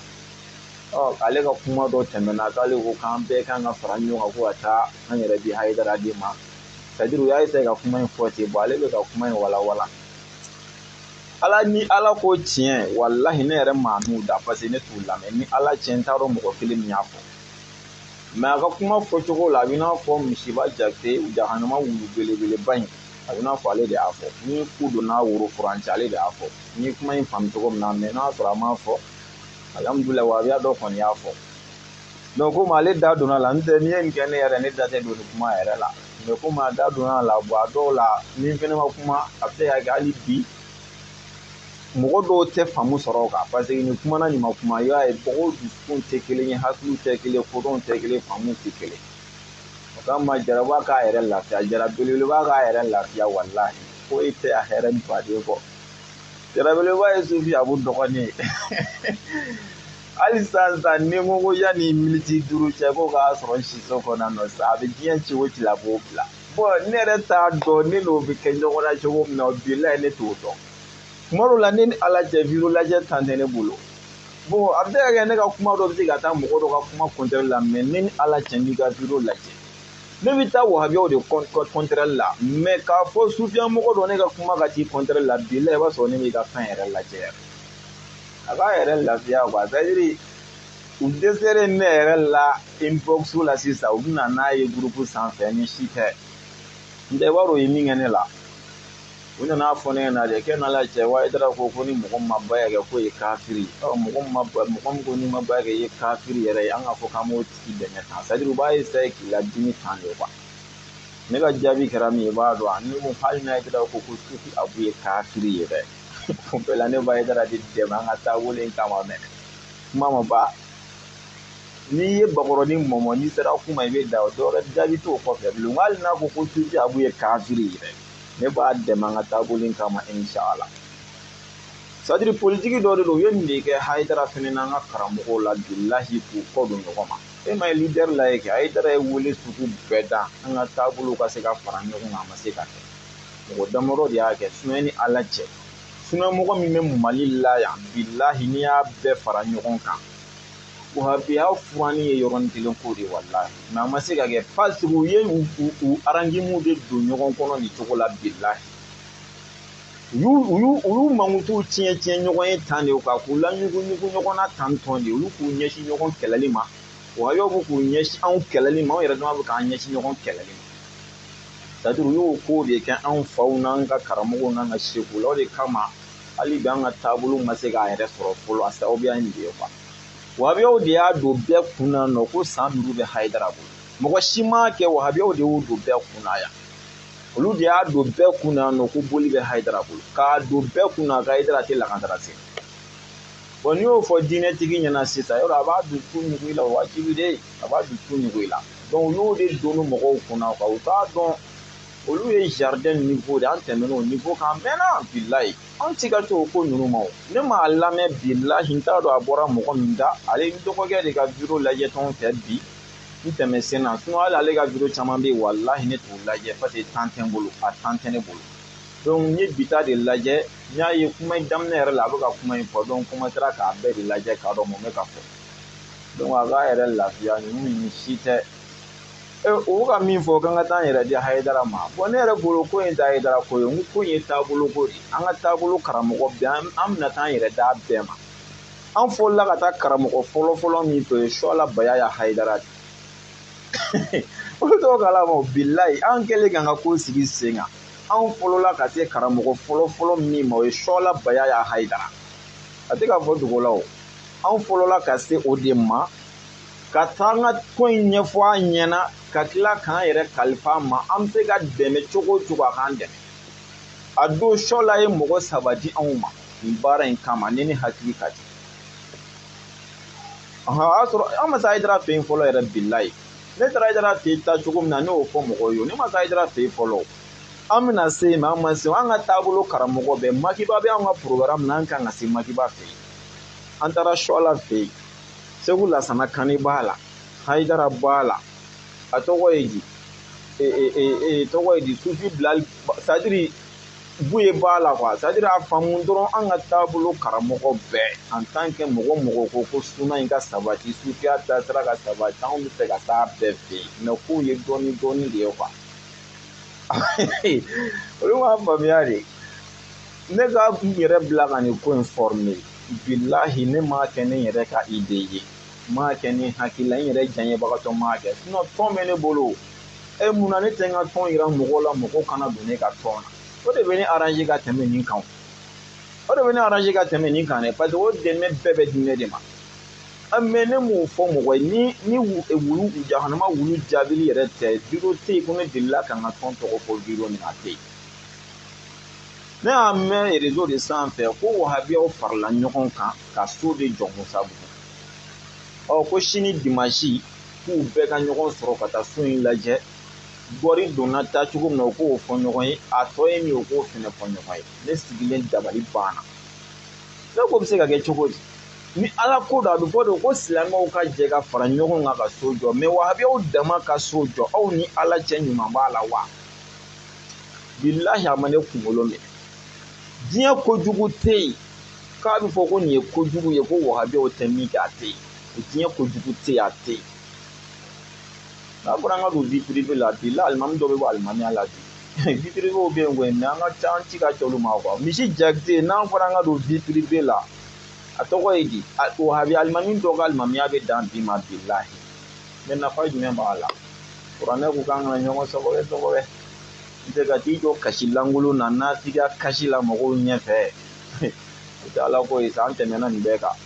Speaker 2: ale ka kuma dɔ tɛmɛna k'ale ko k'an bɛɛ kan ka fara ɲɔgɔn kan ko ka taa an yɛrɛ di Hayidara de ma c'est-à-dire u y'a essayé ka kuma in fɔ ten bon ale bɛ ka kuma in walawala ala ni ala ko tiɲɛ wallahi ne yɛrɛ maa n'u da parce que ne t'u lamɛn ni ala tiɲɛ n t'a dɔn mɔgɔ kelen min y'a fɔ mais a ka kuma fɔcogo la a bɛ n'a fɔ misiba jakite jahanama wulu belebeleba in a bɛ n'a fɔ ale de y'a fɔ ni ku donna woro furancɛ ale de y'a fɔ ni kuma in faamu cogo min na mais n'a sɔrɔ a m'a fɔ alhamdulilayi wahabiya dɔ kɔni y'a fɔ donc komi ale da donna la n tɛ n'i ye nin kɛ ne yɛrɛ ne da tɛ don nin kuma yɛrɛ la mais komi a da donna la bon a dɔw la ni n fɛnɛ ma kuma a bɛ se ka kɛ hali bi mɔgɔ dɔw tɛ faamu sɔrɔ o kan parce que nin kumana nin ma kuma i b'a ye mɔgɔw dusukun tɛ kelen ye hakiliw tɛ kelen kodɔnw tɛ kelen faamuw tɛ kelen o kama jaraba k'a yɛrɛ lafiya jara belebeleba k'a yɛrɛ lafiya walahi foyi tɛ a hɛrɛ ni baden kɔ jara belebeleba ye sufi abu dɔgɔnin ye hali sisan ni ko ko yanni miniti 5 cɛ ko k'a sɔrɔ siso kɔnɔ nɔ sa a bɛ diɲɛ ci o ci la k'o bila bon ne yɛrɛ t'a dɔn ne n'o bɛ kɛ ɲɔgɔn na cogo min na bilahi ne t'o dɔn kuma dɔw la ne ni ala cɛ video lajɛ tan tɛ ne bolo bon a bɛ se ka kɛ ne ka kuma dɔ bɛ se ka taa mɔgɔ dɔ ka kuma contraire la mais ne ni ala cɛ n'i ka video lajɛ ne bɛ taa wahabiyaw de contraire la mais k'a fɔ sufiya mɔgɔ dɔ ne ka kuma ka t'i contraire la bilahi i b'a sɔrɔ ne b'i ka fɛn yɛrɛ lajɛ yɛrɛ a b'a yɛrɛ lafiya quoi c'est à dire u dɛsɛlen ne yɛrɛ la inbox la sisan u bɛ na n'a ye groupe sanfɛ ni si tɛ n tɛ i b'a dɔn o ye min kɛ ne la u nana fɔ ne ɲɛna de kɛ n'ala cɛ Hayidara ko ni mɔgɔ ma baya kɛ ko ye kafiri mɔgɔ min ko n'i ma baya kɛ i ye kafiri yɛrɛ ye an k'a fɔ k'an b'o tigi dɛmɛ tan c'est à dire u b'a essayer k'i ladimi tan de quoi ne ka jaabi kɛra min ye i b'a dɔn ne ko hali n'a Hayidara ko sufi abu ye kafiri ye dɛ o bɛɛ la ne b'a Hayidara de dɛmɛ an ka taabolo in kama mɛ kuma ma ban n'i ye bakɔrɔni mɔmɔ n'i sera kuma i bɛ da o dɔwɛrɛ jaabi t'o kɔfɛ bilen hali n'a ko sufi abu ye kafiri ye dɛ ne b'a dɛmɛ an ka taabolo in kama inshallah c'est à dire politique dɔ de don u ye nin de kɛ Hayidara fɛnɛ n'an ka karamɔgɔw la bilahi k'u kɔ don ɲɔgɔn ma e ma ye leader la ye kɛ Hayidara ye wele sugu bɛɛ da an ka taabolo ka se ka fara ɲɔgɔn kan a ma se ka kɛ mɔgɔ damadɔ de y'a kɛ sinon ni ala cɛ sinon mɔgɔ min bɛ Mali la yan bilahi n'i y'a bɛɛ fara ɲɔgɔn kan wahabiya furani ye yɔrɔnin kelen ko de wallahi mais a ma se ka kɛ parce que u ye u arrangement de don ɲɔgɔn kɔnɔ nin cogo la bilahi u y'u mankutu tiɲɛ ɲɔgɔn ye tan de kan k'u laɲugu ɲɔgɔn na tan tɔn de olu k'u ɲɛsin ɲɔgɔn kɛlɛli ma wahabiyaw bɛ k'u ɲɛsin anw kɛlɛli ma anw yɛrɛ dama bɛ k'an ɲɛsin ɲɔgɔn kɛlɛli ma c'est à dire u y'o ko de kɛ anw faw n'an ka karamɔgɔw n'an ka sekuw la o de kama hali bi an ka taabolo ma se k'a yɛrɛ sɔrɔ fɔlɔ a sababuya nin de ye quoi wahabiyaw de y'a don bɛɛ kunna nɔ ko san 5 bɛ Hayidara bolo mɔgɔ si m'a kɛ wahabiyaw de y'o don bɛɛ kunna yan olu de y'a don bɛɛ kunna nɔ ko boli bɛ Hayidara bolo k'a don bɛɛ kunna ka Hayidara tɛ lakantara se bon n'i y'o fɔ diinɛtigi ɲɛna sisan yɔrɔ a b'a dusu ɲugu i la o wajibi de a b'a dusu ɲugu i la donc u y'o de don mɔgɔw kunna quoi u t'a dɔn olu ye jardin niveau de an tɛmɛna o niveau kan mɛnna bilahi an ti ka to o ko ninnu ma o ne m'a lamɛn bilahi n t'a dɔn a bɔra mɔgɔ min da ale n dɔgɔkɛ de ka video lajɛ tɔn fɛ bi n tɛmɛ sen na sinon hali ale ka video caman bɛ yen wallahi ne t'o lajɛ parce que temps tɛ n bolo a temps tɛ ne bolo donc n ye bi ta de lajɛ n y'a ye kuma in daminɛ yɛrɛ la a bɛ ka kuma in fɔ donc commencera k'a bɛɛ de lajɛ k'a dɔn mun bɛ ka fɔ donc a k'a yɛrɛ lafiya ninnu si tɛ o ka min fɔ k'an ka taa n yɛrɛ di Hayidara ma bon ne yɛrɛ bolo ko in tɛ Hayidara ko ye n ko ko in ye taabolo ko de an ka taabolo karamɔgɔ bɛɛ an bɛna taa n yɛrɛ d'a bɛɛ ma an fɔlɔla ka taa karamɔgɔ fɔlɔ min to ye Suala Baya ya Hayidara de olu tɔgɔ kala ma bilahi an kɛlen k'an ka ko sigi sen kan an fɔlɔla ka se karamɔgɔ fɔlɔ min ma o ye Suala Baya ya Hayidara a tɛ ka fɔ dogo la o an fɔlɔla ka se o de ma ka taa an ka ko in ɲɛfɔ an ɲɛna ka tila k'an yɛrɛ kalifa ma an bɛ se ka dɛmɛ cogo o cogo a k'an dɛmɛ a don Suala ye mɔgɔ 3 di anw ma nin baara in kama ne ni hakili ka di a y'a sɔrɔ an ma se Hayidara fɛ yen fɔlɔ yɛrɛ bilahi ne taara Hayidara fɛ yen taa cogo min na ne y'o fɔ mɔgɔw ye ne ma se Hayidara fɛ yen fɔlɔ an bɛna se yen mais an ma se an ka taabolo karamɔgɔ bɛɛ Makiba bɛ an ka programme na an kan ka se Makiba fɛ yen an taara Suala fɛ yen Segu Lassana Kani b'a la Haidara b'a la a tɔgɔ ye di tɔgɔ ye di Sufi Bilali c'est-à-dire Buye b'a la quoi c'est-à-dire a faamu dɔrɔn an ka taabolo karamɔgɔ bɛɛ en tant que mɔgɔ ko suna in ka sabati sufiya taasira ka sabati anw bɛ fɛ ka taa bɛɛ fɛ yen mais k'u ye dɔɔni de ye quoi olu m'a faamuya de ne ka n yɛrɛ bila ka nin ko in former bilahi ne m'a kɛ ne yɛrɛ ka idée ye m'a kɛ ni hakilila n yɛrɛ janyebagatɔ m'a kɛ sinon tɔn bɛ ne bolo munna ne tɛ n ka tɔn yira mɔgɔw la mɔgɔw kana don ne ka tɔn na o de bɛ ne arranger ka tɛmɛ nin kan o de bɛ ne arranger ka tɛmɛ nin kan dɛ parce que o dɛmɛ bɛɛ bɛ di ne de ma mais ne m'o fɔ mɔgɔ ye ni wulu jahanama wulu jaabili yɛrɛ tɛ video tɛ yen ko ne delila ka n ka tɔn tɔgɔ fɔ video min a tɛ yen ne y'a mɛn réseau de sanfɛ ko wahabiyaw farala ɲɔgɔn kan ka so de jɔ Musabugu ko sini dimanche k'u bɛɛ ka ɲɔgɔn sɔrɔ ka taa so in lajɛ Gɔri donna taa cogo min na o k'o fɔ ɲɔgɔn ye a tɔ ye min o k'o fɛnɛ fɔ ɲɔgɔn ye ne sigilen dabali banna ne ko bɛ se ka kɛ cogo di ni ala ko don a bɛ fɔ de ko silamɛw ka jɛ ka fara ɲɔgɔn kan ka so jɔ mais wahabiyaw dama ka so jɔ aw ni ala cɛ ɲuman b'a la wa bilahi a ma ne kunkolo minɛ diɲɛ kojugu tɛ yen k'a bɛ fɔ ko nin ye kojugu ye ko wahabiyaw tɛ min kɛ a tɛ yen diɲɛ kojugu tɛ yen a tɛ yen n'a fɔra an ka don vie privée la bi la alimami dɔ bɛ bɔ alimamiya la bi vie privée bɛ yen koyi mais an ka ca an ci ka ca olu ma quoi misi Jakite n'an fɔra an ka don vie privée la a tɔgɔ ye di wahabi alimami dɔ ka alimamiya bɛ dan bi ma bilahi mais nafa jumɛn b'a la kuranɛ ko k'an kana ɲɔgɔn sɔgɔbɛ n tɛ ka t'i jɔ kasi lankolon na n'a t'i ka kasi la mɔgɔw ɲɛfɛ o tɛ ala ko ye sa an tɛmɛna nin bɛɛ kan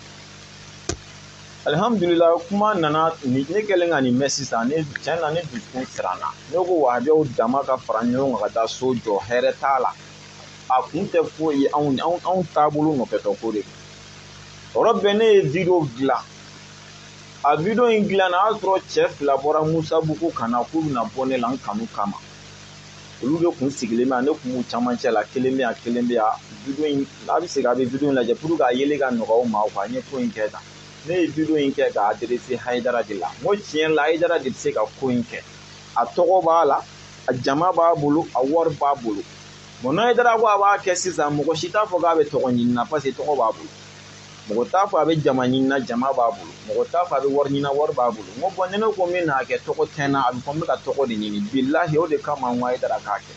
Speaker 2: alhamdulillah kuma nana ne kɛlen ka nin mɛn sisan ne tiɲɛ na ne dusukun siranna ne ko wahabiyaw dama ka fara ɲɔgɔn kan ka taa so jɔ hɛrɛ t'a la a kun tɛ foyi ye anw taabolo nɔfɛtɔ ko de yɔrɔ bɛɛ ne ye video dilan a video in dilan na a y'a sɔrɔ cɛ fila bɔra Musabugu ka na k'u bɛna bɔ ne la n kanu kama olu de kun sigilen bɛ yan ne kun b'u camancɛ la kelen bɛ yan video in a bɛ segin a bɛ video in lajɛ pour que a yeli ka nɔgɔya u ma quoi n ye ko in kɛ tan ne ye video in kɛ k'a adressé Haidara de la n ko tiɲɛ la Haidara de bɛ se ka ko in kɛ a tɔgɔ b'a la a jama b'a bolo a wari b'a bolo bon n'a Haidara ko a b'a kɛ sisan mɔgɔ si t'a fɔ k'a bɛ tɔgɔ ɲini na parce que tɔgɔ b'a bolo mɔgɔ t'a fɔ a bɛ jama ɲini na jama b'a bolo mɔgɔ t'a fɔ a bɛ wari ɲini na wari b'a bolo n ko bon ni ne ko n bɛ n'a kɛ tɔgɔ tɛ n na a bɛ fɔ n bɛ ka tɔgɔ de ɲini bilahi o de kama n ko Haidara k'a kɛ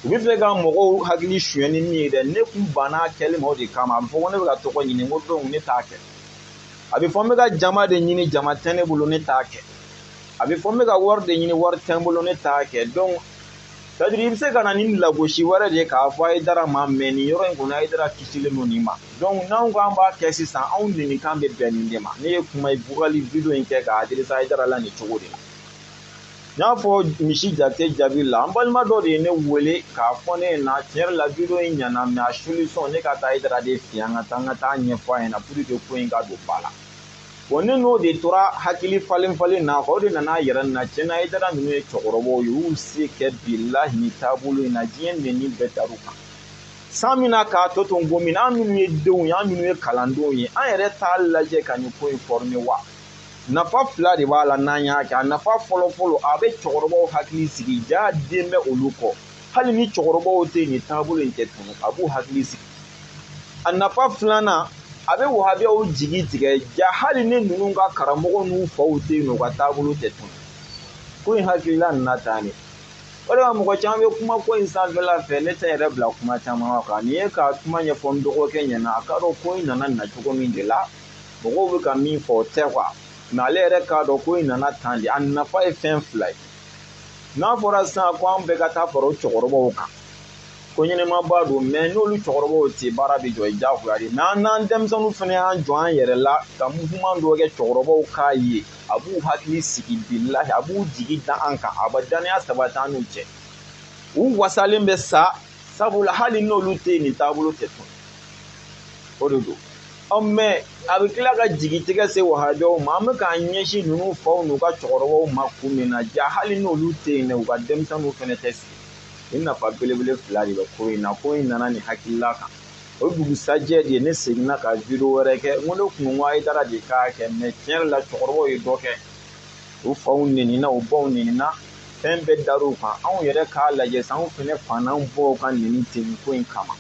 Speaker 2: u bɛ fɛ ka mɔgɔw hakili suɲɛ ni min ye dɛ ne kun banna kɛli ma o de kama a bɛ fɔ ko ne bɛ ka tɔgɔ ɲini n ko donc ne t'a kɛ a bɛ fɔ n bɛ ka jama de ɲini jama tɛ ne bolo ne t'a kɛ a bɛ fɔ n bɛ ka wari de ɲini wari tɛ n bolo ne t'a kɛ donc c'est à dire i bɛ se ka na ni lagosi wɛrɛ de ye k'a fɔ Haidara ma mais nin yɔrɔ in kɔni Haidara kisilen don nin ma donc n'anw ko an b'a kɛ sisan anw de nin kan bɛ bɛn nin de ma ne ye kuma bugali video in kɛ k'a adressé Haidara la nin cogo de la n y'a fɔ misi Jakite jaabi la an balima dɔ de ye ne wele k'a fɔ ne ɲɛna tiɲɛ yɛrɛ la video in ɲɛna mais a solution ne ka taa Haidara de fɛ yen an ka taa ɲɛfɔ a ɲɛna pour que ko in ka don ba la bon ne n'o de tora hakili falen n'a fɔ o de nana yɛrɛ na tiɲɛ na Haidara ninnu ye cɛkɔrɔbaw ye u y'u se kɛ bilahi nin taabolo in na diɲɛ nɛni bɛɛ dar'u kan san min na k'a to ten ko min an minnu ye denw ye an minnu ye kalandenw ye an yɛrɛ t'a lajɛ ka nin ko in former wa nafa fila de b'a la n'an y'a kɛ a nafa fɔlɔ a bɛ cɛkɔrɔbaw hakili sigi ja den bɛ olu kɔ hali ni cɛkɔrɔbaw tɛ nin taabolo in kɛ tunu a b'u hakili sigi a nafa filanan a bɛ wahabiyaw jigi tigɛ ja hali ni ninnu ka karamɔgɔ n'u faw tɛ yen nɔ u ka taabolo tɛ tunu ko in hakilila nana tan ne o de la mɔgɔ caman bɛ kuma ko in sanfɛla fɛ ne tɛ yɛrɛ bila kuma caman kan nin ye ka kuma ɲɛfɔ n dɔgɔkɛ ɲɛna a ka dɔn ko in nana na cogo min de la mɔgɔw bɛ ka min fɔ o tɛ quoi mais ale yɛrɛ k'a dɔn ko in nana tan de a nafa ye fɛn fila ye n'a fɔra sisan ko an bɛɛ ka taa fara o cɛkɔrɔbaw kan ko ɲɛnɛmaba don mais n'olu cɛkɔrɔbaw tɛ baara bɛ jɔ diyagoya de mais an n'an denmisɛnninw fana y'an jɔ an yɛrɛ la ka mouvement dɔ kɛ cɛkɔrɔbaw k'a ye a b'u hakili sigi bilahi a b'u jigi da an kan a bɛ danaya sabati an n'u cɛ u wasalen bɛ sa sabula hali n'olu tɛ nin taabolo tɛ tun o de don mais a bɛ tila ka jigitigɛ se wahabiyaw ma an bɛ k'an ɲɛsin ninnu faw n'u ka cɛkɔrɔbaw ma kun min na ja hali n'olu tɛ yen dɛ u ka denmisɛnninw fana tɛ sigi nin nafa belebele fila de bɛ ko in na ko in nana nin hakilila kan o dugusajɛ de ne seginna ka video wɛrɛ kɛ n ko ne kun ko a ye taara de k'a kɛ mais tiɲɛ yɛrɛ la cɛkɔrɔbaw ye dɔ kɛ u faw nenina u baw nenina fɛn bɛɛ dar'u kan anw yɛrɛ k'a lajɛ sisan anw fɛnɛ fan n'an baw ka neni ten ko in kama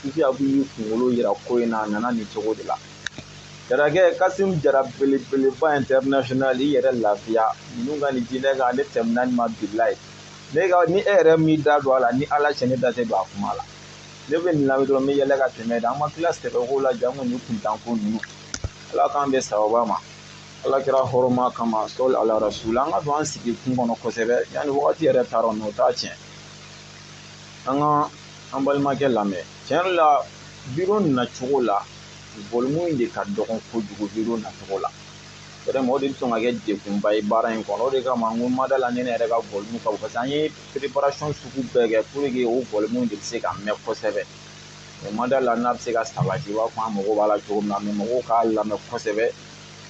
Speaker 2: Sufi Abu y'i kunkolo yira ko in na a nana nin cogo de la Jarakɛ Kasim Jara belebeleba international i yɛrɛ lafiya ninnu ka nin jinɛ kan ne tɛmɛna nin ma bilahi ni e yɛrɛ m'i da don a la ni Ala cɛ ne da tɛ don a kuma la ne bɛ nin lamɛn dɔrɔn n bɛ yɛlɛ ka tɛmɛ de an ma tila sɛbɛko la janko nin kuntanko ninnu Ala k'an bɛ sababa ma Ala kɛra hɔrɔnma kama sɔli ala rasul an ka don an sigi kun kɔnɔ kosɛbɛ yanni wagati yɛrɛ taara nɔ o t'a tiɲɛ an ka an balimakɛ lamɛn tiɲɛ yɛrɛ la biro nacogo la volume in de ka dɔgɔn kojugu biro nacogo la vraiment o de bɛ sɔn ka kɛ degunba ye baara in kɔnɔ o de kama n ko ma da la ne yɛrɛ ka volume ka bon parce que an ye préparation sugu bɛɛ kɛ pour que o volume de bɛ se ka mɛn kosɛbɛ mais ma da la n'a bɛ se ka sabati i b'a fɔ an mago b'a la cogo min na mais mɔgɔw k'a lamɛn kosɛbɛ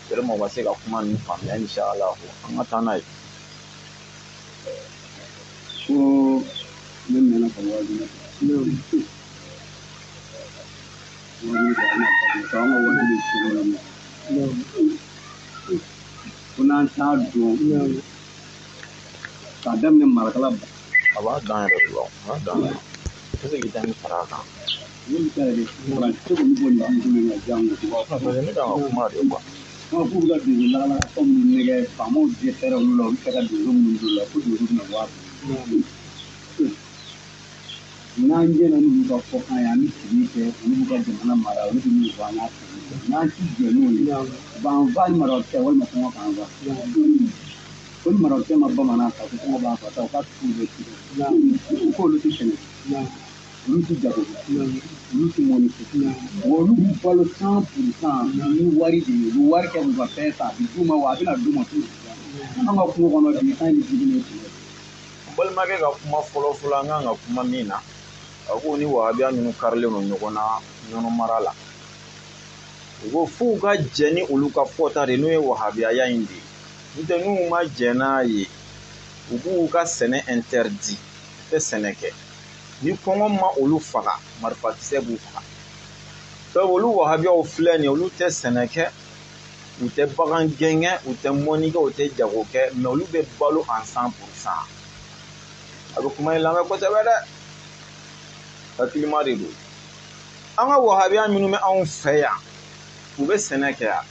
Speaker 2: vraiment u ka se ka kuma ninnu faamuya inshallah an ka taa n'a ye.
Speaker 1: ko ne mɛnna ka wajibi na ko n'an t'a dɔn k'a daminɛ marakala
Speaker 2: a b'a dan yɛrɛ de a b'a dan yɛrɛ i tɛ se k'i dan ni fara a kan.
Speaker 1: ne bɛ taa yɛrɛ kalanso kɔni bɔ nin dugu la jan
Speaker 2: ne kan ka kuma de quoi.
Speaker 1: k'u bɛ ka donso lakalakatɔ minnu nɛgɛ faamaw dɛsɛra olu la olu bɛ fɛ ka donso minnu don la ko donso bɛna bɔ a fɛ n'an jɛna n'olu ka fɔkan ye an bɛ sigi kɛ olu b'u ka jamana mara olu bɛ min fɔ an y'a sigi kɛ n'an ti jɛ n'o ye b'an fa ni maraw tɛ walima kɔngɔ k'an fa ko ni maraw tɛ ma bamanan fa ko kɔngɔ b'an fa ta u ka tugu bɛ tigɛ k'olu tɛ sɛnɛ olu tɛ jago olu tɛ mɔni wa olu b'u balo 100% ni wari de ye u bɛ wari kɛ k'u ka fɛn san a bɛ d'u ma wa a bɛna d'u ma tuguni an ka kungo kɔnɔ bi kan ni jigi ne tigɛ
Speaker 2: n balimakɛ ka kuma fɔlɔ-fɔlɔ an kan ka kuma min na a ko ni wahabiya ninnu karilen don ɲɔgɔn na ɲɔnɔ mara la u ko f'u ka jɛ ni olu ka fɔta de n'o ye wahabiyaya in de ye n'o tɛ n'u ma jɛ n'a ye u b'u ka sɛnɛ interdit u tɛ sɛnɛ kɛ ni kɔngɔ ma olu faga marifakisɛ b'u faga donc olu wahabiyaw filɛ nin ye olu tɛ sɛnɛ kɛ u tɛ bagan gɛngɛ u tɛ mɔni kɛ u tɛ jago kɛ mais olu bɛ balo en 100%. a bɛ kuma in lamɛn kosɛbɛ dɛ hakilima de don an ka wahabiya minnu bɛ anw fɛ yan u bɛ sɛnɛ kɛ yan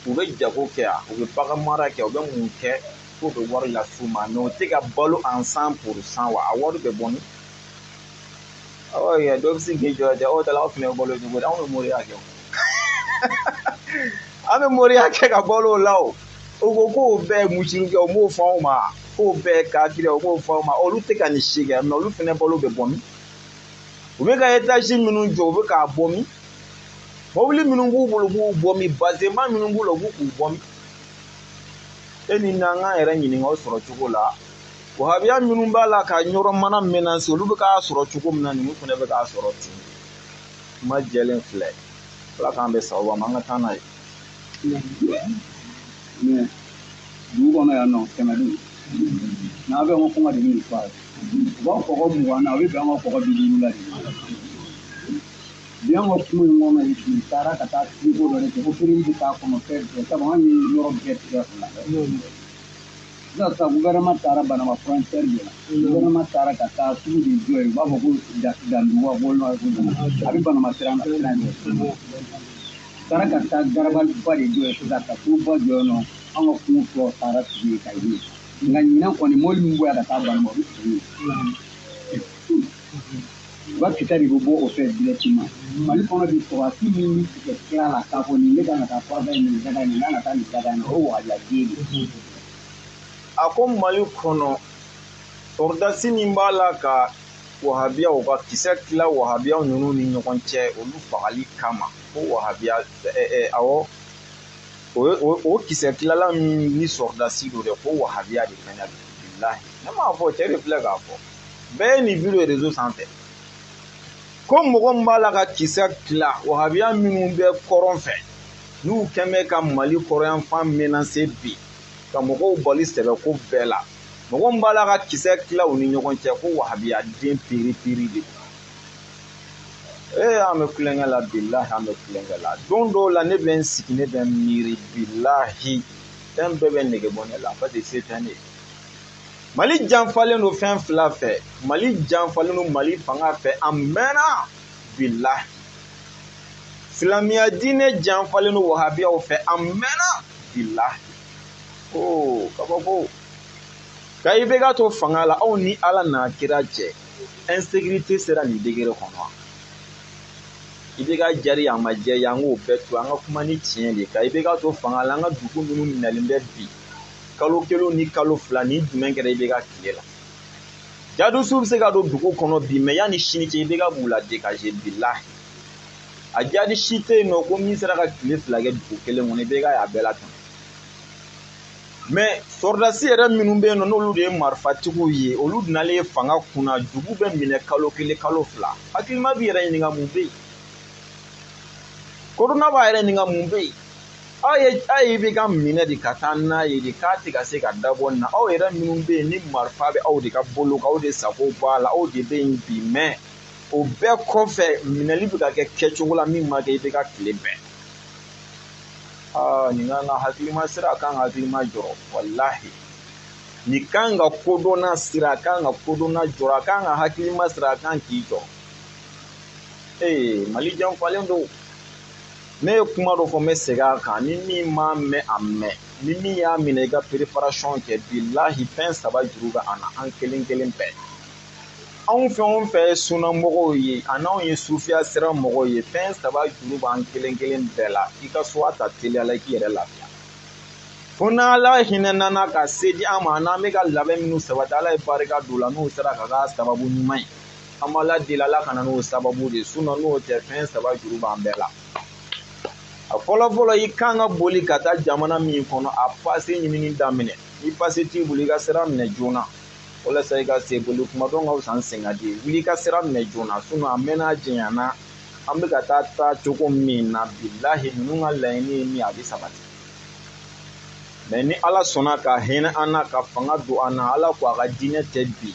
Speaker 2: u bɛ jago kɛ yan u bɛ bagan mara kɛ u bɛ mun kɛ k'u bɛ wari las'u ma mais u tɛ ka balo en 100% wa a wari bɛ bɔ min awɔ yɛ dɔ bɛ se k'i jɔ dɛ o tɛ la aw fana bɛ balo cogo di anw bɛ moriya kɛ an bɛ moriya kɛ ka balo o la o ko k'o bɛɛ ye musirikɛ o m'o fɔ anw ma k'o bɛɛ ye kafiri o m'o fɔ anw ma olu tɛ ka nin si kɛ mais olu fana balo bɛ bɔ min u bɛ ka étage minnu jɔ u bɛ k'a bɔ min mobili minnu b'u bolo u b'u bɔ min basement minnu b'u la u b'u k'u bɔ min e ni n'an k'an yɛrɛ ɲininka o sɔrɔ cogo la wahabiya minnu b'a la ka ɲɔrɔ mana menacer olu bɛ k'a sɔrɔ cogo min na ninnu fana bɛ k'a sɔrɔ ten kuma jɛlen filɛ Ala k'an bɛ sababa ma an ka taa n'a ye.
Speaker 1: mais dugu kɔnɔ yan nɔ 100 n'a bɛ an ka kɔngɔ de bɛ fa u b'a kɔgɔ 20 na a bɛ bɛn an ka kɔgɔ 50 la de bi an ka kungo in kɔnɔ yen tun taara ka taa frigo dɔ de kɛ ko firiji bɛ k'a kɔnɔ fɛn bɛɛ sabu an ye yɔrɔ bɛɛ tigɛ o la sisan gouvernement taara Banama frontière de la gouvernement taara ka taa sugu de jɔ yen u b'a fɔ ko danduguba bɔlen a bɛ Banama siran ɲɛ taara ka taa garabaliba de jɔ yen sisan ka tuba jɔ yen nɔ an ka kungo fɔ taara sigi yen ka ye nka ɲinan kɔni mɔbili min bɔ yan ka taa Banama o bɛ sigi yen u ka kita de bɛ bɔ o fɛ directement Mali kɔnɔ bi sɔrɔdasi min bɛ tigɛ kira la k'a fɔ nin ne kan ka taa fada in nin daga in nin kan ka taa nin daga in na o ye wahabiya den de
Speaker 2: a ko Mali kɔnɔ sɔrɔdasi min b'a la ka wahabiyaw ka kisɛ tila wahabiyaw ninnu ni ɲɔgɔn cɛ olu fagali kama ko wahabiya awɔ o kisɛ tilala min ni sɔrɔdasi don dɛ ko wahabiya de fɛnɛ don bilahi ne m'a fɔ cɛ de filɛ k'a fɔ bɛɛ ye nin video ye réseau sanfɛ ko mɔgɔ min b'a la ka kisɛ tila wahabiya minnu bɛ kɔrɔn fɛ n'u kɛn bɛ ka Mali kɔrɔyanfan menacer bi ka mɔgɔw bali sɛbɛko bɛɛ la mɔgɔ min b'a la ka kisɛ tila u ni ɲɔgɔn cɛ ko wahabiya den piri-piri de an bɛ kulonkɛ la bilahi an bɛ kulonkɛ la don dɔw la ne bɛ n sigi ne bɛ n miiri bilahi fɛn bɛɛ bɛ nege bɔ ne la parce que se tɛ ne ye Mali janfalen don fɛn fila fɛ Mali janfalen don Mali fanga fɛ a mɛnna bilahi silamɛya diinɛ janfalen don wahabiyaw fɛ a mɛnna bilahi kabako ka i bɛ ka to fanga la aw ni Ala n'a kira cɛ insécurité sera nin degré kɔnɔ i bɛ ka jari a ma jɛ yan k'o bɛɛ to an ka kuma ni tiɲɛ de ka i bɛ ka to fanga la an ka dugu minnu minɛlen bɛ bi kalo kelen ni kalo fila ni jumɛn kɛra i bɛ ka tile la jadusu bɛ se ka don dugu kɔnɔ bi mɛ yanni sini cɛ i bɛ ka b'u la dégager bilahi a jadi si tɛ yen nɔ ko min sera ka tile fila kɛ dugu kelen kɔnɔ i bɛ ka y'a bɛɛ la tan mais sɔrɔdasi yɛrɛ minnu bɛ yen nɔ n'olu de ye marifatigiw ye olu nalen fanga kunna dugu bɛ minɛ kalo kelen kalo fila hakilima b'i yɛrɛ ɲininka mun bɛ yen korona b'a yɛrɛ ɲininka mun bɛ yen aw ye bɛ ka minɛ de ka taa n'a ye de k'a tɛ ka se ka dabɔ nin na aw yɛrɛ minnu bɛ yen ni marifa bɛ aw de ka bolo kan aw de sago b'a la aw de bɛ yen bi mɛ o bɛɛ kɔfɛ minɛli bɛ ka kɛ kɛcogo la min ma kɛ i bɛ ka tile bɛɛ nin kan ka hakilima sira kan ka hakilima jɔrɔ walahi nin kan ka kodɔnna sira a kan ka kodɔnna jɔrɔ a kan ka hakilima sira a kan k'i jɔ Mali janfalen don ne ye kuma dɔ fɔ n bɛ segin a kan ni min m'a mɛn a mɛn ni min y'a minɛ i ka préparation kɛ bilahi fɛn saba juru bɛ an na an kelen kelen bɛɛ anw fɛn o fɛn ye sunnamɔgɔw ye a n'anw ye sufiya sira mɔgɔw ye fɛn saba juru b'an kelen kelen bɛɛ la i ka so a ta teliya la i k'i yɛrɛ lafiya fo n'Ala hinɛ nana ka se di an ma n'an bɛ ka labɛn minnu sabati Ala ye barika don o la n'o sera ka k'a sababu ɲuman ye an b'Ala deli Ala kana n'o sababu de sinon n'o tɛ fɛn saba juru b'an bɛɛ la a fɔlɔ-fɔlɔ i kan ka boli ka taa jamana min kɔnɔ a pase ɲinini daminɛ ni pase t'i bolo i ka sira minɛ joona walasa i ka se boli kuma dɔn ka fisa n sen ka di wuli i ka sira minɛ joona sinon a mɛnna janyana an bɛ ka taa cogo min na bilahi ninnu ka laɲini ye min a bɛ sabati mais ni Ala sɔnna ka hinɛ an na ka fanga don an na Ala ko a ka diinɛ tɛ bi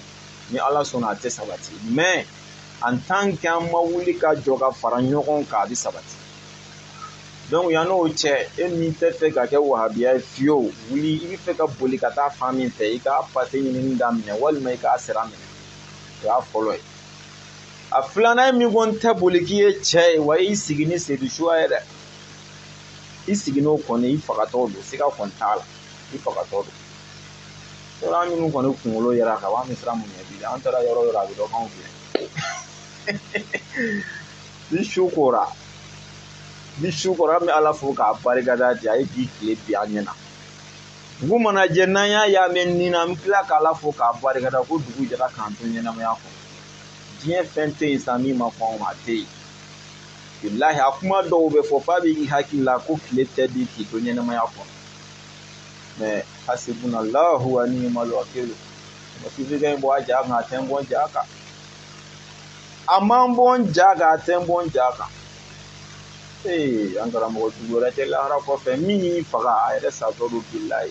Speaker 2: ni Ala sɔnna a tɛ sabati mais en tant que an ma wuli ka jɔ ka fara ɲɔgɔn kan a bɛ sabati donc yan n'o cɛ e min tɛ fɛ ka kɛ wahabiya ye fiyewu wuli i bɛ fɛ ka boli ka taa fan min fɛ i ka pase ɲinini daminɛ walima i k'a sira minɛ o y'a fɔlɔ ye a filanan ye min ko n tɛ boli k'i ye cɛ ye wa i sigi ni sedisuya ye dɛ i sigi n'o kɔni i fagatɔ don siga kɔni t'a la i fagatɔ don yɔrɔ an minnu kɔni kunkolo yɛrɛ ka b'an bɛ sira mun ɲɛ bi an taara yɔrɔ yɔrɔ a bɛ dɔ k'anw fɛ ni su kora ni su kora an bɛ Ala fo k'a barikada di a ye bi tile bi an ɲɛna dugu mana jɛ n'an y'a ye an bɛ nin na an bɛ tila k'Ala fo k'a barikada ko dugu jɛra k'an to ɲɛnamaya kɔnɔ diɲɛ fɛn tɛ yen san min ma fɔ anw ma a tɛ yen bilahi a kuma dɔw bɛ fɔ f'a bɛ k'i hakili la ko tile tɛ di k'i to ɲɛnamaya kɔnɔ mais hasibunallahu wa ni'mal wakil mɔsifika in bɔ a ja kan a tɛ n bɔ n ja kan a man bɔ n ja kan a tɛ n bɔ n ja kan an karamɔgɔ jugu wɛrɛ tɛ lahara kɔfɛ min y'i faga a yɛrɛ satɔ don bilahi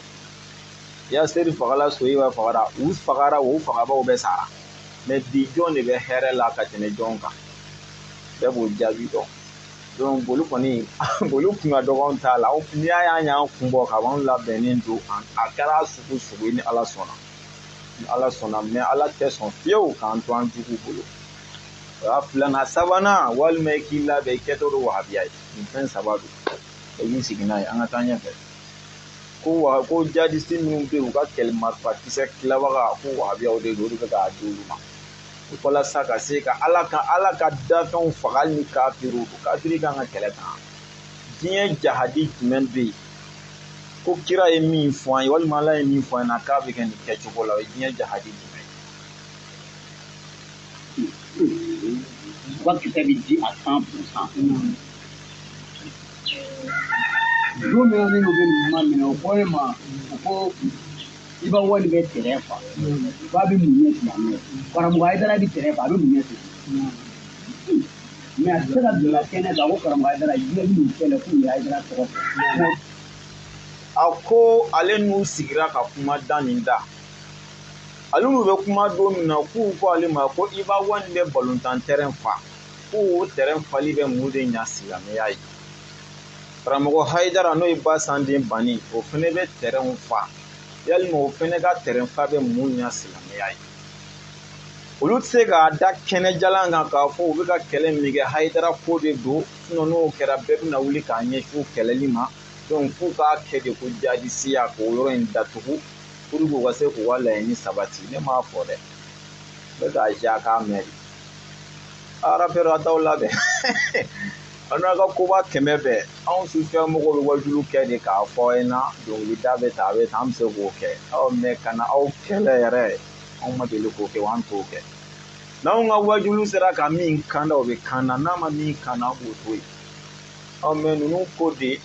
Speaker 2: Yaseri fagala Soyiba fagara u fagara o fagabaw bɛɛ sara mais bi jɔn de bɛ hɛrɛ la ka tɛmɛ jɔn kan bɛɛ b'o jaabi dɔn donc boli kɔni boli kun ka dɔgɔ t'a la n'i y'a y'an kun bɔ ka b'an labɛnnen don a kɛra sugu sugu ye ni Ala sɔnna ni Ala sɔnna mais Ala tɛ sɔn fiyewu k'an to an jugu bolo o y'a filanan sabanan walima i k'i labɛn i kɛtɔ don wahabiya ye nin fɛn saba don i b'i sigi n'a ye an ka taa ɲɛfɛ ko jadisi minnu bɛ yen u ka kɛlɛmarifakisɛ tilabaga ko wahabiyaw de don o de bɛ k'a di olu ma walasa ka se ka Ala ka dafɛnw faga hali ni kafiriw don kafiri kan ka kɛlɛ kan diɲɛ jahadi jumɛn bɛ yen ko kira ye min fɔ an ye walima Ala ye min fɔ an ɲɛna k'a bɛ kɛ nin kɛcogo la o ye diɲɛ jahadi jumɛn
Speaker 1: Je crois que ça veut dire à 100%. Don min na ne n'o bɛ nin kuma minɛ o ko ne ma ko i b'a wari bɛ terrain fa k'a bɛ mun ɲɛ silamɛ karamɔgɔ Hayidara bɛ terrain fa a bɛ mun ɲɛ silamɛ mais a tɛ se ka bila kɛnɛ kan ko karamɔgɔ Hayidara diɲɛ bɛ nin kɛlɛ k'u ye Hayidara tɔgɔ fɔ.
Speaker 2: A ko ale n'u sigira ka kuma da nin da ale n'u bɛ kuma don min na k'u ko ale ma ko i b'a wari bɛ balontan terrain fa ko terrain fali bɛ mun de ɲa silamɛya ye karamɔgɔ Hayidara n'o ye Basanden Bani o fɛnɛ bɛ terrain fa yalima o fɛnɛ ka terrain fa bɛ mun ɲa silamɛya ye olu tɛ se k'a da kɛnɛjalan kan k'a fɔ u bɛ ka kɛlɛ min kɛ Hayidara ko de don n'o kɛra bɛɛ bɛna wuli k'a ɲɛsin kɛlɛli ma donc f'u k'a kɛ de ko jadisiya k'o yɔrɔ in datugu pour que u ka se k'u ka laɲini sabati ne m'a fɔ dɛ n bɛ k'a ja k'a mɛn de arafɛrɛ a t'aw labɛn a n'a ka koba kɛmɛ bɛɛ anw sufɛmɔgɔw bɛ wajulu kɛ de k'a fɔ aw ɲɛna dɔnkilida bɛ ta a bɛ ta an bɛ se k'o kɛ mɛ ka na aw kɛlɛ yɛrɛ anw ma deli k'o kɛ wa an t'o kɛ n'anw ka wajulu sera ka min kanda o bɛ kan na n'a ma min kan na an b'o to yen mɛ ninnu ko de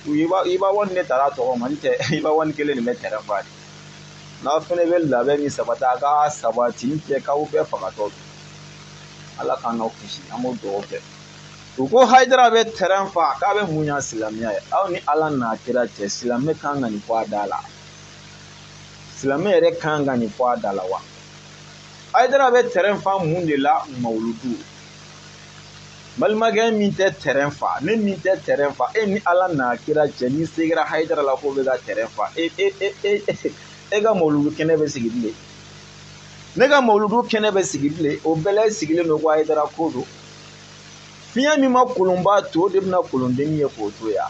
Speaker 2: i b'a wari ne taara tɔgɔ ma n tɛ i b'a wari kelen de bɛ tɛrɛ fa de n'aw fɛnɛ bɛ labɛn min sabati a ka sabati n tɛ k'aw bɛɛ fagatɔ ala k'an n'aw kisi an b'o dugawu kɛ u ko Hayidara bɛ terrain fa k'a bɛ mun ɲa silamɛya ye aw ni ala n'a kira cɛ silamɛ kan ka nin fɔ a da la silamɛ yɛrɛ kan ka nin fɔ a da la wa Hayidara bɛ terrain fa mun de la mawuludu balimakɛ min tɛ terrain fa ne min tɛ terrain fa e ni ala n'a kira cɛ ni se kɛra Hayidara la k'o bɛ ka terrain fa e ka mawuludu kɛnɛ bɛ sigi bilen ne ka mawuludu kɛnɛ bɛ sigi bilen o bɛɛ la sigilen don ko Hayidara ko don fiɲɛ min ma kolonba to o de bɛna kolondenni ye k'o to yan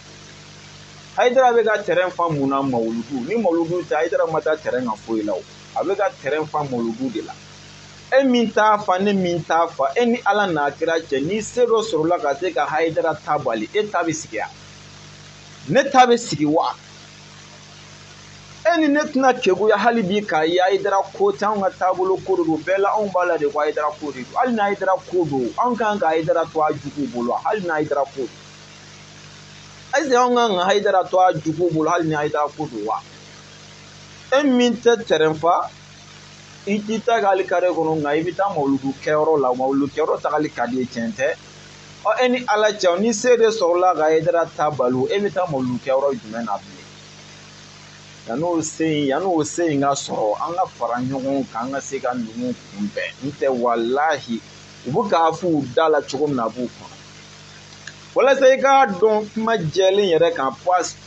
Speaker 2: Hayidara bɛ ka terrain fa mun na mawuludu ni mawuludu tɛ Hayidara ma taa terrain kan foyi la o a bɛ ka terrain fa mawuludu de la e min t'a fa ne min t'a fa e ni ala n'a kira cɛ ni se dɔ sɔrɔla ka se ka Hayidara ta bali e ta bɛ sigi yan ne ta bɛ sigi wa e ni ne tɛna keguya hali bi k'a ye Hayidara ko tɛ anw ka taabolo ko de don bɛɛ la anw b'a la de ko Hayidara ko de don hali ni Hayidara ko don anw kan ka Hayidara to a juguw bolo hali ni Hayidara ko don est-ce que anw kan ka Hayidara to a juguw bolo hali ni Hayidara ko don wa e min tɛ terrain fa i t'i ta k'ale kare kɔnɔ nka i bɛ taa mawuludu kɛyɔrɔ la mawuludu kɛyɔrɔ tagali ka di ye tiɲɛ tɛ e ni ala cɛ ni se de sɔrɔla ka Hayidara ta balo e bɛ taa mawuludu kɛyɔrɔ jumɛn na bilen yan'o se in ka sɔrɔ an ka fara ɲɔgɔn kan an ka se ka ninnu kunbɛn n tɛ walahi u bɛ k'a fɔ u da la cogo min na a b'u kɔnɔ walasa i k'a dɔn kuma jɛlen yɛrɛ kan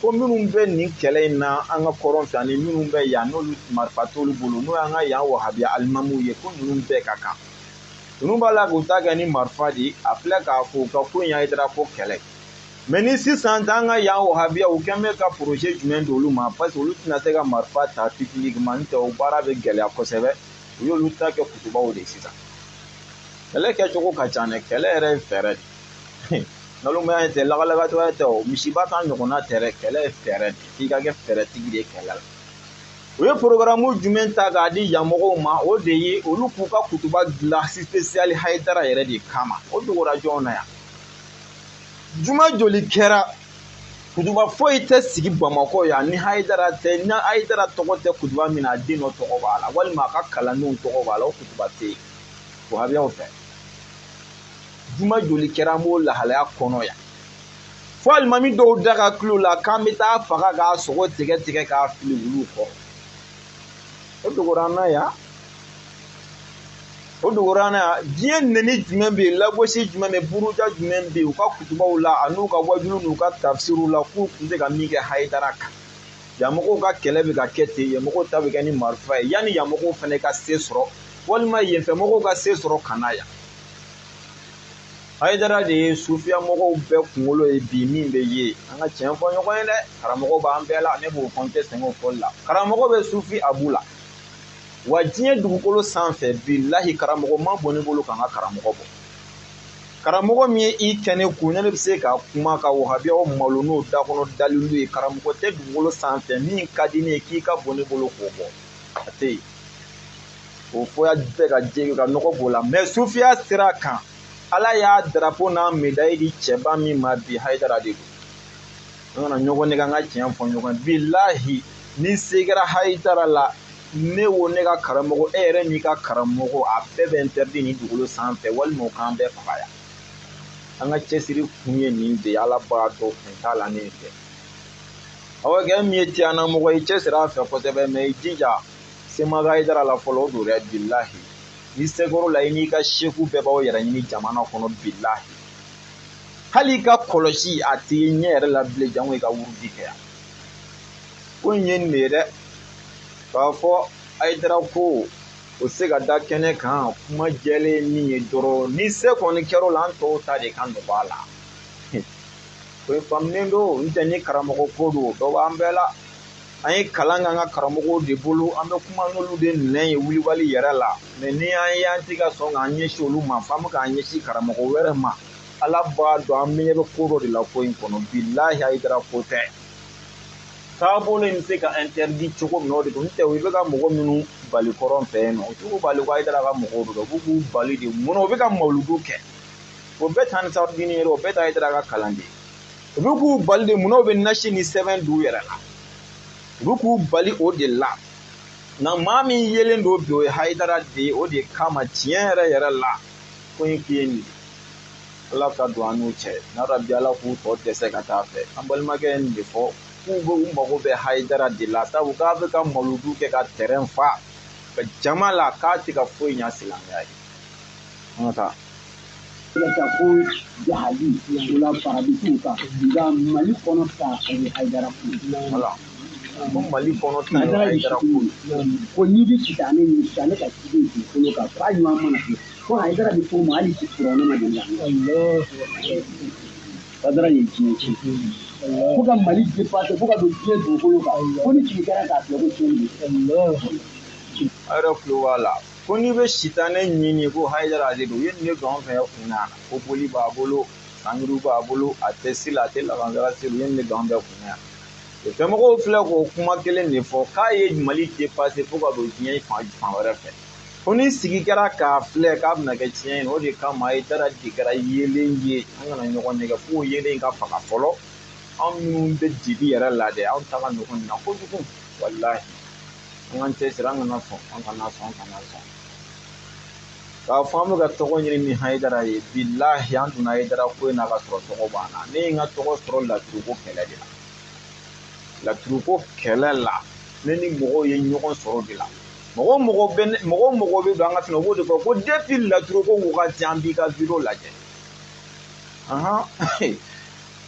Speaker 2: ko minnu bɛ nin kɛlɛ in na an ka kɔrɔn fɛ ani minnu bɛ yan n'olu marifa t'olu bolo n'o y'an ka yan wahabiya alimamuw ye ko ninnu bɛɛ ka kan ninnu b'a la k'u ta kɛ ni marifa de ye a filɛ k'a fɔ u ka ko in Hayidara ko kɛlɛ mɛ ni sisan ta an ka yan wahabiya u kɛn bɛ ka projet jumɛn d'olu ma parce que olu tɛna se ka marifa ta publiquement n tɛ o baara bɛ gɛlɛya kosɛbɛ u y'olu ta kɛ kutubaw de sisan kɛlɛ kɛcogo ka ca dɛ kɛlɛ yɛrɛ ye fɛɛrɛ de nalomaya tɛ lagalagatɔya tɛ o misiba t'an ɲɔgɔnna tɛ dɛ kɛlɛ ye fɛɛrɛ de f'i ka kɛ fɛɛrɛtigi de ye kɛlɛ la u ye programme jumɛn ta k'a di yan mɔgɔw ma o de ye olu k'u ka kutuba dilan spécial Hayidara yɛrɛ de kama o dogora jɔn na yan juma joli kɛra kutuba foyi tɛ sigi Bamakɔ yan ni Hayidara tɛ ni Hayidara tɔgɔ tɛ kutuba min na a den dɔ tɔgɔ b'a la walima a ka kalandenw tɔgɔ b'a la o kutuba tɛ yen wahabiyaw fɛ juma joli kɛra an b'o lahalaya kɔnɔ yan fo alimami dɔw da ka tulo la k'an bɛ taa faga k'a sogo tigɛ tigɛ k'a fili wuluw kɔrɔ o dogora an na yan o dogora an na yan diɲɛ neni jumɛn bɛ yen lagosi jumɛn bɛ yen buruja jumɛn bɛ yen u ka kutubaw la a n'u ka wajulu n'u ka tafsiriw la k'u tun tɛ ka min kɛ Hayidara kan yanmɔgɔw ka kɛlɛ bɛ ka kɛ ten yanmɔgɔw ta bɛ kɛ ni marifa ye yanni yanmɔgɔw fana ka se sɔrɔ walima yenfɛmɔgɔw ka se sɔrɔ ka na yan Hayidara de ye sufiya mɔgɔw bɛɛ kunkolo ye bi min bɛ ye an ka tiɲɛ fɔ ɲɔgɔn ye dɛ karamɔgɔ b'an bɛɛ la ne b'o fɔ n tɛ sɛgɛn o fɔli la karamɔgɔ bɛ sufi abu la wa diɲɛ dugukolo sanfɛ bilahi karamɔgɔ ma bɔ ne bolo k'an ka karamɔgɔ bɔ karamɔgɔ min ye i kɛ ne kun ne bɛ se ka kuma ka wahabiyaw malo n'o dakɔnɔ dalilu ye karamɔgɔ tɛ dugukolo sanfɛ min ka di ne ye k'i ka bɔ ne bolo k'o bɔ a tɛ yen o fɔya bɛɛ ka jɛ ka nɔgɔ b'o la mɛ sufiya sira kan ala y'a drapeau n'a médaille di cɛba min ma bi Hayidara de don an kana ɲɔgɔn nɛgɛ an ka tiɲɛ fɔ ɲɔgɔn bilahi ni se kɛra Hayidara la ne wo ne ka karamɔgɔ e yɛrɛ n'i ka karamɔgɔ a bɛɛ bɛ interdit nin dugukolo sanfɛ walima o k'an bɛɛ faga yan an ka cɛsiri kun ye nin de ye ala b'a dɔn kun t'a la ne fɛ awɔ kɛ min ye tiyanamɔgɔ ye cɛsiri a fɛ kosɛbɛ mɛ i jija se ma Hayidara la fɔlɔ o don dɛ bilahi ni sekoro la i n'i ka seku bɛɛ b'aw yɛrɛ ɲini jamana kɔnɔ bilahi hali i ka kɔlɔsi a t'i ɲɛ yɛrɛ la bilen jango i ka wurudi kɛ yan ko in ye nin de ye dɛ k'a fɔ Hayidara ko o se ka da kɛnɛ kan kuma jɛlen min ye dɔrɔn ni se kɔni kɛr'o la an tɔw ta de ka nɔgɔ a la o faamunen don n tɛ ni karamɔgɔ ko don dɔ b'an bɛɛ la an ye kalan kɛ an ka karamɔgɔw de bolo an bɛ kuma n'olu de nɛn ye wulibali yɛrɛ la mɛ ni an ye an tɛ ka sɔn k'an ɲɛsin olu ma f'an bɛ k'an ɲɛsin karamɔgɔ wɛrɛ ma ala b'a dɔn an ɲɛ bɛ ko dɔ de la ko in kɔnɔ bilahi Hayidara ko tɛ taabolo in bɛ se ka interdit cogo min na o de don n tɛ o bɛ ka mɔgɔ minnu bali kɔrɔn fɛ yen nɔ o t'u bali ko Hayidara ka mɔgɔw don u b'u k'u bali de mun na u bɛ ka mawuludu kɛ o bɛɛ t'an sardini ye o bɛɛ tɛ Hayidara ka kalan de u bɛ k'u bali de mun na u bɛ nasi ni sɛbɛn d'u yɛrɛ la u bɛ k'u bali o de la nka maa min yelen don bi o ye Hayidara de ye o de kama tiɲɛ yɛrɛ yɛrɛ la ko in k'i ye nin ala ka don an n'u cɛ n'arabi ala k'u tɔ dɛsɛ ka taa fɛ an balimakɛ ye nin de fɔ k'u bɛ u mago bɛ Hayidara de la sabu k'a bɛ ka mawuludu kɛ ka terrain fa ka jama la k'a tɛ ka foyi ɲɛ silamɛya ye an ka taa.
Speaker 1: ko jahali wala farabisiw kan nka Mali kɔnɔ ta o ye Hayidara ko
Speaker 2: voilà ko Mali kɔnɔ ta o ye Hayidara
Speaker 1: ko n'i bɛ sitanɛ ɲini sitanɛ ka sigi dugukolo kan f'a ɲuman mana kɛ ko Hayidara bɛ fɔ o ma hali si kuranɛ ma deli la Hayidara ye diɲɛ tiɲɛ fo ka Mali dépassé fo ka don diɲɛ dugukolo kan ko ni tigi kɛra k'a filɛ ko tiɲɛ don
Speaker 2: a yɛrɛ tulo b'a la ko n'i bɛ sitanɛ ɲini ko Hayidara de don u ye nin de don an fɛ yan kun na ko boli b'a bolo sanguru b'a bolo a tɛ si la a tɛ lakansara seli u ye nin de don an fɛ kun na fɛmɔgɔw filɛ k'o kuma kelen de fɔ k'a ye Mali dépassé fo ka don diɲɛ fan wɛrɛ fɛ ko ni sigi kɛra k'a filɛ k'a bɛna kɛ tiɲɛ ye o de kama Hayidara de kɛra yelen ye an kana ɲɔgɔn nɛgɛ fo yelen ka faga fɔlɔ anw minnu bɛ dibi yɛrɛ la dɛ anw ta ka nɔgɔn nin na kojugu walahi an k'an cɛsiri an kana sɔn an kana sɔn k'a fɔ an bɛ ka tɔgɔ ɲini ni Hayidara ye bilahi an donna Hayidara ko in na ka sɔrɔ tɔgɔ b'an na ne ye n ka tɔgɔ sɔrɔ laturuko kɛlɛ de la laturuko kɛlɛ la ne ni mɔgɔw ye ɲɔgɔn sɔrɔ de la mɔgɔ bɛ don an ka fɛn o b'o de fɔ ko depuis laturuko wagati an b'i ka video lajɛ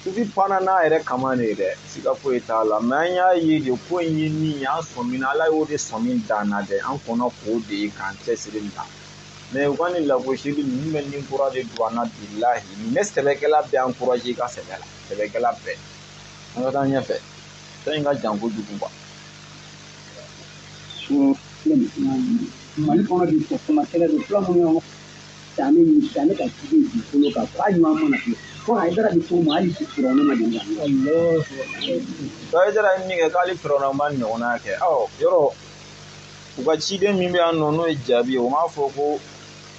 Speaker 2: sufi panna n'a yɛrɛ kama de dɛ siga foyi t'a la mɛ an y'a ye de ko in ye min ye an sɔmin ala y'o de sɔmin dan na dɛ an kɔnɔ k'o de ye k'an cɛsiri nin na mɛ u ka nin lagosili ninnu bɛ nin kura de don an na bilahi ne sɛbɛkɛla bɛ encouragé i ka sɛbɛ la sɛbɛkɛla bɛɛ an ka taa ɲɛfɛ fɛn in ka jan kojugu quoi.
Speaker 1: Mali kɔnɔ bi ko kuma kɛlɛ don fila minnu ye sitanɛ ka sigi dugukolo kan f'a ɲuman mana kɛ ko Hayidara bɛ fɔ o ma hali si kuranɛ ma deli la
Speaker 2: Hayidara ye min kɛ k'ale Firawuna ma ɲɔgɔnna kɛ yɔrɔ u ka ciden min bɛ yan nɔ n'o ye Jaabi ye o m'a fɔ ko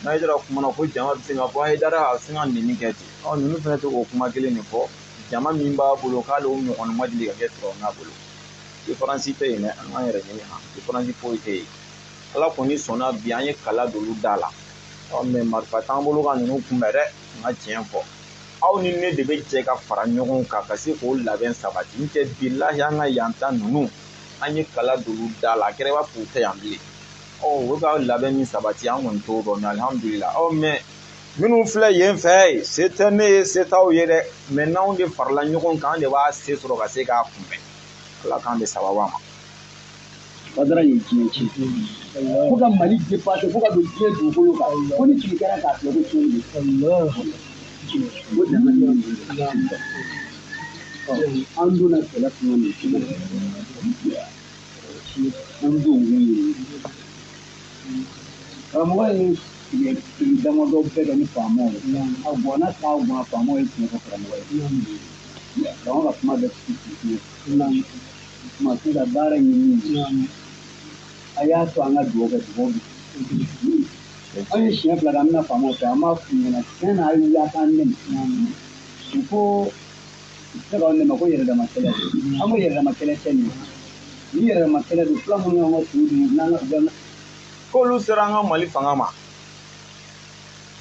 Speaker 2: Hayidara kumana ko jama bɛ se ka fɔ Hayidara a bɛ se ka nɛni kɛ ten ninnu fana tɛ k'o kuma kelen de fɔ jama min b'a bolo k'ale o ɲɔgɔn ma deli ka kɛ Firawuna bolo différence tɛ yen dɛ an k'an yɛrɛ ɲini différence foyi tɛ yen ala kɔni sɔnna bi an ye kala d'olu da la mɛ marifa t'an bolo ka ninnu kunbɛn dɛ n ka tiɲɛ fɔ aw ni ne de bɛ jɛ ka fara ɲɔgɔn kan ka se k'o labɛn sabati n tɛ bilahi an ka yan ta ninnu an ye kala d'olu da la a kɛra i b'a fɔ u tɛ yan bilen u bɛ ka labɛn min sabati an kɔni t'o dɔn mɛ alihamudulila mɛ minnu filɛ yen fɛ se tɛ ne ye se t'aw ye dɛ mɛ n'anw de farala ɲɔgɔn kan an de b'a se sɔrɔ ka se k'a kunbɛn ala k'an de sababu ma.
Speaker 1: Hayidara ye diɲɛ tiɲɛ fo ka Mali dépassé fo ka don diɲɛ dugukolo kan ko ni tigi kɛra k'a filɛ ko tiɲɛ don o dama an donna kɛlɛ kuma min an b'o wele karamɔgɔ ye tigi damadɔ bɛɛ kɛ ni faamaw ye a bɔnna k'a bɔn faamaw ye tiɲɛ fɔ karamɔgɔ ye karamɔgɔ ka kuma bɛ sigi kuma se ka baara ɲini a y'a to an ka dugawu kɛ dugawu bi an ye siɲɛ fila an bɛna faamaw fɛ an b'a f'u ɲɛna tiɲɛ na hali y'a k'an nɛmɛ ko ne b'aw nɛmɛ ko yɛrɛdama kɛlɛ an ko yɛrɛdama kɛlɛ tɛ nin ye ni yɛrɛdama kɛlɛ don fila minnu y'an ka tugu dun n'an ka
Speaker 2: k'olu sera an ka Mali fanga ma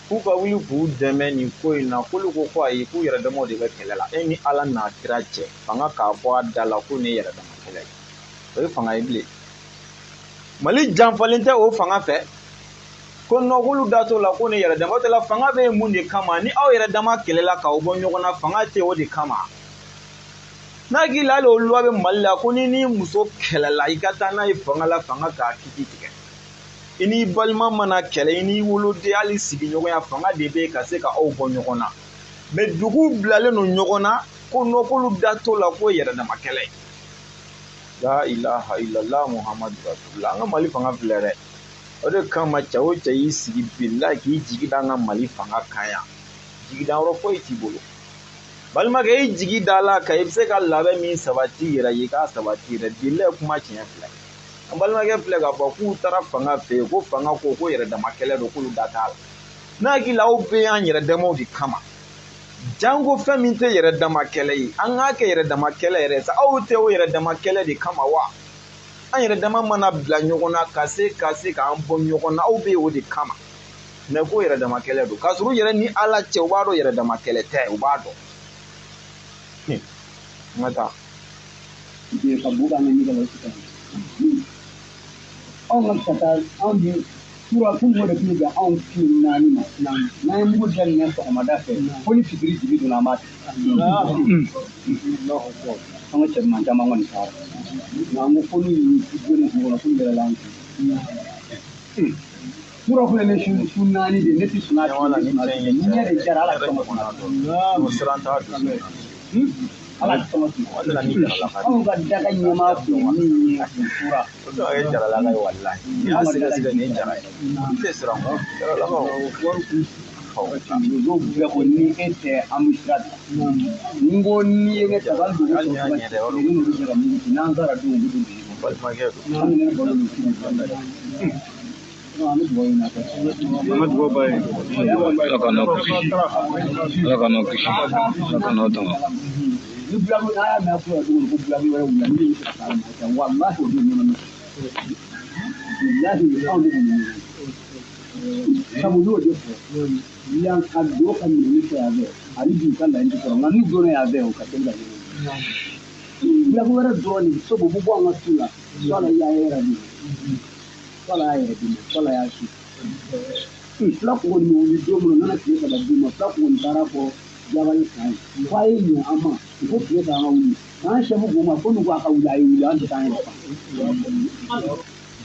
Speaker 2: k'u ka wuli k'u dɛmɛ nin ko in na k'olu ko ayi k'u yɛrɛdamaw de bɛ kɛlɛ la e ni ala n'a kira cɛ fanga k'a bɔ a da la ko nin ye yɛrɛdama kɛlɛ ye o ye fanga ye bilen Mali janfalen tɛ o fanga fɛ ko nɔgɔlu datɔ la ko ne yɛrɛ dama tɛ la fanga bɛ mun de kama ni aw yɛrɛ dama kɛlɛla k'aw bɔ ɲɔgɔn na fanga tɛ o de kama n'a k'i la hali o luwa bɛ Mali la ko ni muso kɛlɛla i ka taa n'a ye fanga la fanga k'a kiti tigɛ i n'i balima mana kɛlɛ i n'i woloden hali sigiɲɔgɔnya fanga de bɛ ka se ka aw bɔ ɲɔgɔn na mais dugu bilalen don ɲɔgɔn na ko nɔgɔlu datɔ la ko yɛrɛ dama kɛlɛ la ilaha illallah muhammadu rasulullah an ka Mali fanga filɛ dɛ o de kama cɛ o cɛ y'i sigi billahi k'i jigi da an ka Mali fanga kan yan jigidanyɔrɔ foyi t'i bolo balimakɛ i jigi da la kan i bɛ se ka labɛn min sabati yɛrɛ ye k'a sabati yɛrɛ billahi kuma tiɲɛ filɛ an balimakɛ filɛ k'a fɔ k'u taara fanga fɛ yen ko fanga ko yɛrɛ dama kɛlɛ don k'olu da t'a la n'a hakili la aw bɛ y'an yɛrɛ damaw de kama jango fɛn min tɛ yɛrɛ dama kɛlɛ ye an k'a kɛ yɛrɛ dama kɛlɛ yɛrɛ sa aw tɛ o yɛrɛ dama kɛlɛ de kama wa an yɛrɛ dama mana bila ɲɔgɔn na ka se k'an bɔ ɲɔgɔn na aw bɛ o de kama mais ko yɛrɛ dama kɛlɛ don k'a sɔrɔ u yɛrɛ ni Ala cɛ u b'a dɔn yɛrɛ dama kɛlɛ tɛ u b'a dɔn n ka taa
Speaker 1: anw ka taa anw bi tura kun dɔ de tun bɛ anw tile naani ma n'an ye mugu daminɛ sɔgɔmada fɛ ko ni fitiri jigi donna an b'a tigɛ an ka cɛman caman kɔni taara nka an ko ko ni joli dugu kɔnɔ ko ni yɛrɛ l'an kun tura filɛ ne su naani de ne tɛ sɔn a tigi ni ɲɛ de jara ala kama ala kama anw ka daga ɲɛmaa filɛ min ye tura
Speaker 2: o ye jaralaka ye walahi n'i y'a sɛgɛsɛgɛ nin ye jara ye i tɛ siran o jaralakaw n'o bɛɛ ko ni e tɛ an bɛ sira de ni ko ni ye ne ta hali dugu sɔrɔ ni n'olu bɛ se ka mugu ci n'an taara don olu bɛ don balimakɛ don
Speaker 1: an bɛ balo ni fili an bɛ dugawu ɲini a fɛ
Speaker 3: an ka dugawu b'a ye ala ka n'aw kisi ala ka n'aw kisi ala ka n'aw tanga
Speaker 1: ni bulabu n'a y'a mɛn fɔlɔ cogo ko bulabu wɛrɛ wula min bɛ se ka taa mɔgɔ cɛ walahi o bɛ ɲɛnama bilahi anw de bɛ ɲɛnama sabu n'o de fɔ yan ka do ka minɛni kɛ yan fɛ ani bi ka laɲini sɔrɔ nka n'u donna yan fɛ o ka teli ka ɲɛnama bulabu wɛrɛ dɔrɔn de sabu bɛ bɔ an ka su la wala y'a yɛrɛ de wala y'a yɛrɛ de wala y'a su fila ko kɔni wuli don min nana tile saba d'u ma fila ko kɔni taara fɔ jabali kan ye f'a ye ɲɛ an ma ko tile ka an ka wuli k'an sɛfu k'o ma ko n'u k'a ka wuli a ye wuli an tɛ taa an yɛrɛ fa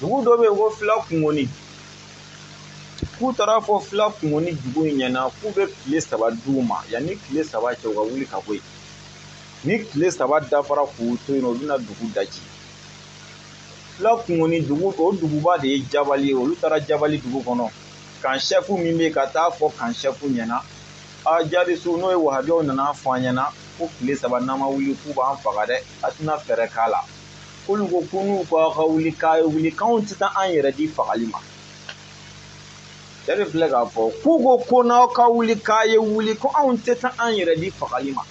Speaker 2: dugu dɔ bɛ yen ko fila kungoni k'u taara fɔ fila kungoni dugu in ɲɛna k'u bɛ tile saba d'u ma yanni tile saba cɛ u ka wuli ka bɔ yen ni tile saba dafara k'u to yen u bɛna dugu daci fila kungoni dugu o duguba de ye jabali ye olu taara jabali dugu kɔnɔ kan sɛfu min bɛ yen ka taa fɔ kan sɛfu ɲɛna a jariso n'o ye wahabiyaw nana fɔ an ɲɛna ko tile saba n'an ma wuli k'u b'an faga dɛ a tɛna fɛɛrɛ k'a la k'olu ko ko n'u k'aw ka wuli k'a ye wuli k'anw tɛ taa an yɛrɛ di fagali ma cɛ de filɛ k'a fɔ k'u ko n'aw ka wuli k'a ye wuli ko anw tɛ taa an yɛrɛ di fagali ma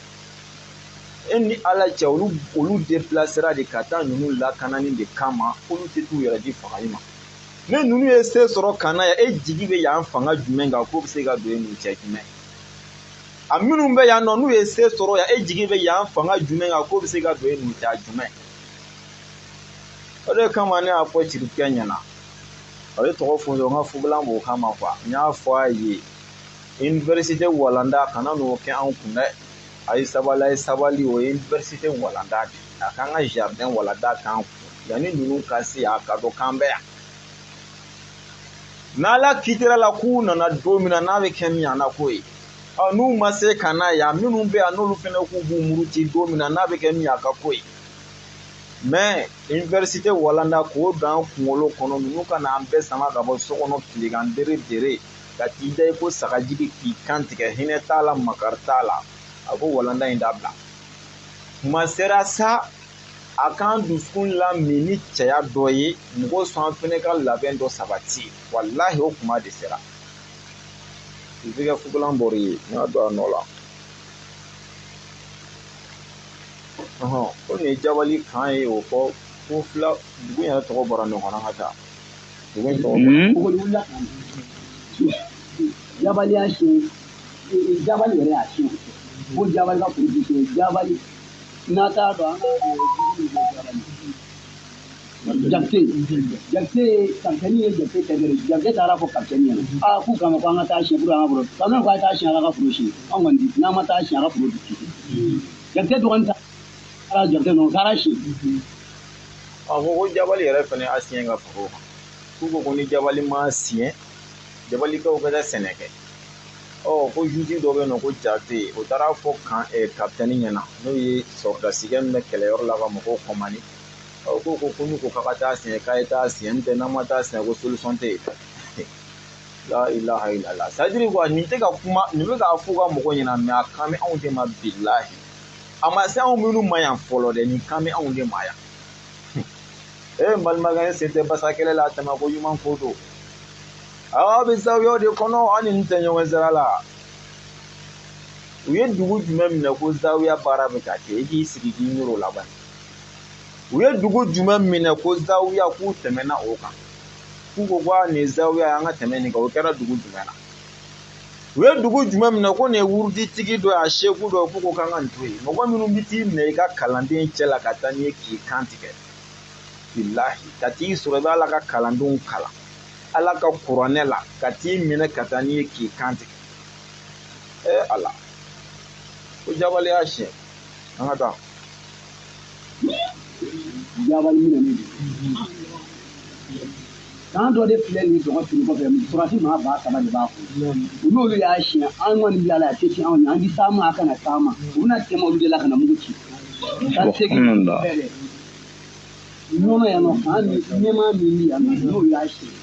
Speaker 2: e ni Ala cɛ olu déplacera de ka taa ninnu lakanani de kama olu tɛ t'u yɛrɛ di fagali ma ne ninnu ye se sɔrɔ ka na yan e jigi bɛ yan fanga jumɛn kan k'o bɛ se ka don e n'u cɛ jumɛn a minnu bɛ yan nɔ n'u ye se sɔrɔ yan e jigi bɛ yan fanga jumɛn kan k'o bɛ se ka don e n'u cɛ jumɛn o de kama ne y'a fɔ Cirikɛ ɲɛna a ye tɔgɔ fɔ n ka fugulan b'o kama quoi n y'a fɔ a ye université walanda kana n'o kɛ anw kun dɛ a ye sabali o ye université walanda de a k'an ka jardin walanda k'an kun yanni ninnu ka se yan a ka dɔn k'an bɛ yan n'Ala kitira la k'u nana don min na n'a bɛ kɛ miyana ko ye n'u ma se ka na yan minnu bɛ yan n'olu fana k'u b'u muruti don min na n'a bɛ kɛ miyaka ko ye mais université walanda k'o don an kunkolo kɔnɔ ninnu ka na an bɛɛ sama ka bɔ so kɔnɔ tilegan dere ka t'i da i ko sagaji bɛ k'i kan tigɛ hinɛ t'a la makari t'a la a ko walanda in dabila tuma sera sa a k'an dusukun lamini ni cɛya dɔ ye mɔgɔ sɔn an fana ka labɛn dɔ sabati walahi o kuma de sera i bɛ kɛ fugulan bɔr'i ye n y'a don a nɔ la ko nin ye jabali kan ye o fɔ ko fila dugu in yɛrɛ tɔgɔ bɔra ɲɔgɔn na ka taa dugu in tɔgɔ
Speaker 1: bɔra jabali y'a siɲɛ jabali yɛrɛ y'a siɲɛ ko jabali ka politique jabali n'a t'a dɔn an ka jabali Jakte kapteni ye jakte tɛgɛrɛ jakte taara fɔ kapteni ɲɛna k'u kama ko an ka taa siɲɛ an ka foro kapteni ko a taa siɲɛ an ka foro siɲɛ an kɔni n'an ma taa siɲɛ an ka foro di jakte dɔgɔnin taara jakte nɔ taara siɲɛ
Speaker 2: ko jabali yɛrɛ fɛnɛ a siɲɛ ka foro kan ko ni jabali ma siɲɛ jabalikaw bɛ taa sɛnɛ kɛ ko juge dɔ bɛ yen nɔ ko jakte o taara fɔ kapteni ɲɛna n'o ye sɔrɔdasigɛ min bɛ kɛlɛyɔrɔ la ka mɔgɔw kɔmani ko n'u ko k'a ka taa siɲɛ k'a ye taa siɲɛ n'o tɛ n'an ma taa siɲɛ ko solution tɛ yen la ilaha illallah c'est à dire quoi nin tɛ ka kuma nin bɛ k'a fɔ ka mɔgɔ ɲɛna mais a kan bɛ anw de ma bilahi a ma se anw minnu ma yan fɔlɔ dɛ nin kan bɛ anw de ma yan n balimakɛ ne sen tɛ basa kɛlɛ la tɛmɛ ko ɲuman ko don aw bɛ zawiyaw de kɔnɔ an ni nin tɛ ɲɔgɔn sira la u ye dugu jumɛn minɛ ko zawiya baara bɛ ka kɛ i k'i sigi k'i ɲɛr'o la bani u ye dugu jumɛn minɛ ko zawiya k'u tɛmɛna o kan k'u ko nin zawiya an ka tɛmɛ nin kan o kɛra dugu jumɛn na u ye dugu jumɛn minɛ ko nin ye wuruditigi dɔ ye a seku dɔ ye k'u ko k'an ka nin to yen mɔgɔ minnu bɛ t'i minɛ i ka kalanden cɛ la ka taa n'i ye k'i kan tigɛ bilahi ka t'i sɔrɔ i bɛ ala ka kalandenw kalan ala ka kuranɛ la ka t'i minɛ ka taa n'i ye k'i kan tigɛ ala ko jabali y'a siɲɛ an ka taa
Speaker 1: jabali minɛ ne kan dɔ de filɛ nin dɔgɔ turu kɔfɛ surasi maa ba saba de b'a kɔnɔ u n'olu y'a siɲɛ an kɔni bila la a tɛ ci anw ɲɛ an bɛ taama a kana taama u bɛna tɛmɛ olu de la ka na mugu ci ka segin bɛɛ dɛ nɔnɔ yan nɔ kan ɲɛmaa min bɛ yan nɔ n'olu y'a siɲɛ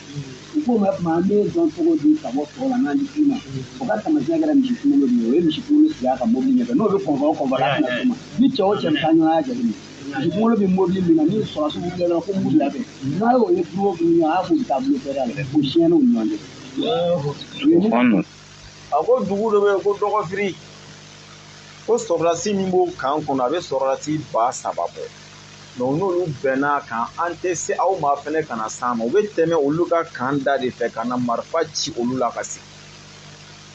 Speaker 1: u ko ma tuma an bɛ dɔn cogo di ka bɔ tɔgɔ la n'an di ma o ka taamasiyɛn kɛra misi kunkolo de ye o ye misi kunkolo sigi a ka mobili ɲɛfɛ n'o bɛ kɔnfɔ a kana tɛmɛ ni cɛ o cɛ bɛ taa ɲɔgɔn ya jateminɛ misi kunkolo bɛ mobili min na ni sɔrɔsi wulila dɔrɔn ko mugu labɛn n'a y'o ye turu o turu ɲɔgɔn a y'a fɔ u bɛ taa bolo fɛrɛ la o siɲɛn'o ɲɔgɔn cɛ
Speaker 2: a ko dugu dɔ bɛ yen ko dɔgɔfiri ko sɔrɔdasi min b'o kan kɔnɔ a bɛ sɔrɔdasi ba saba bɔ n'olu bɛnn'a kan an tɛ se aw ma fɛnɛ ka na s'an ma u bɛ tɛmɛ olu ka kan da de fɛ ka na marifa ci olu la ka sigi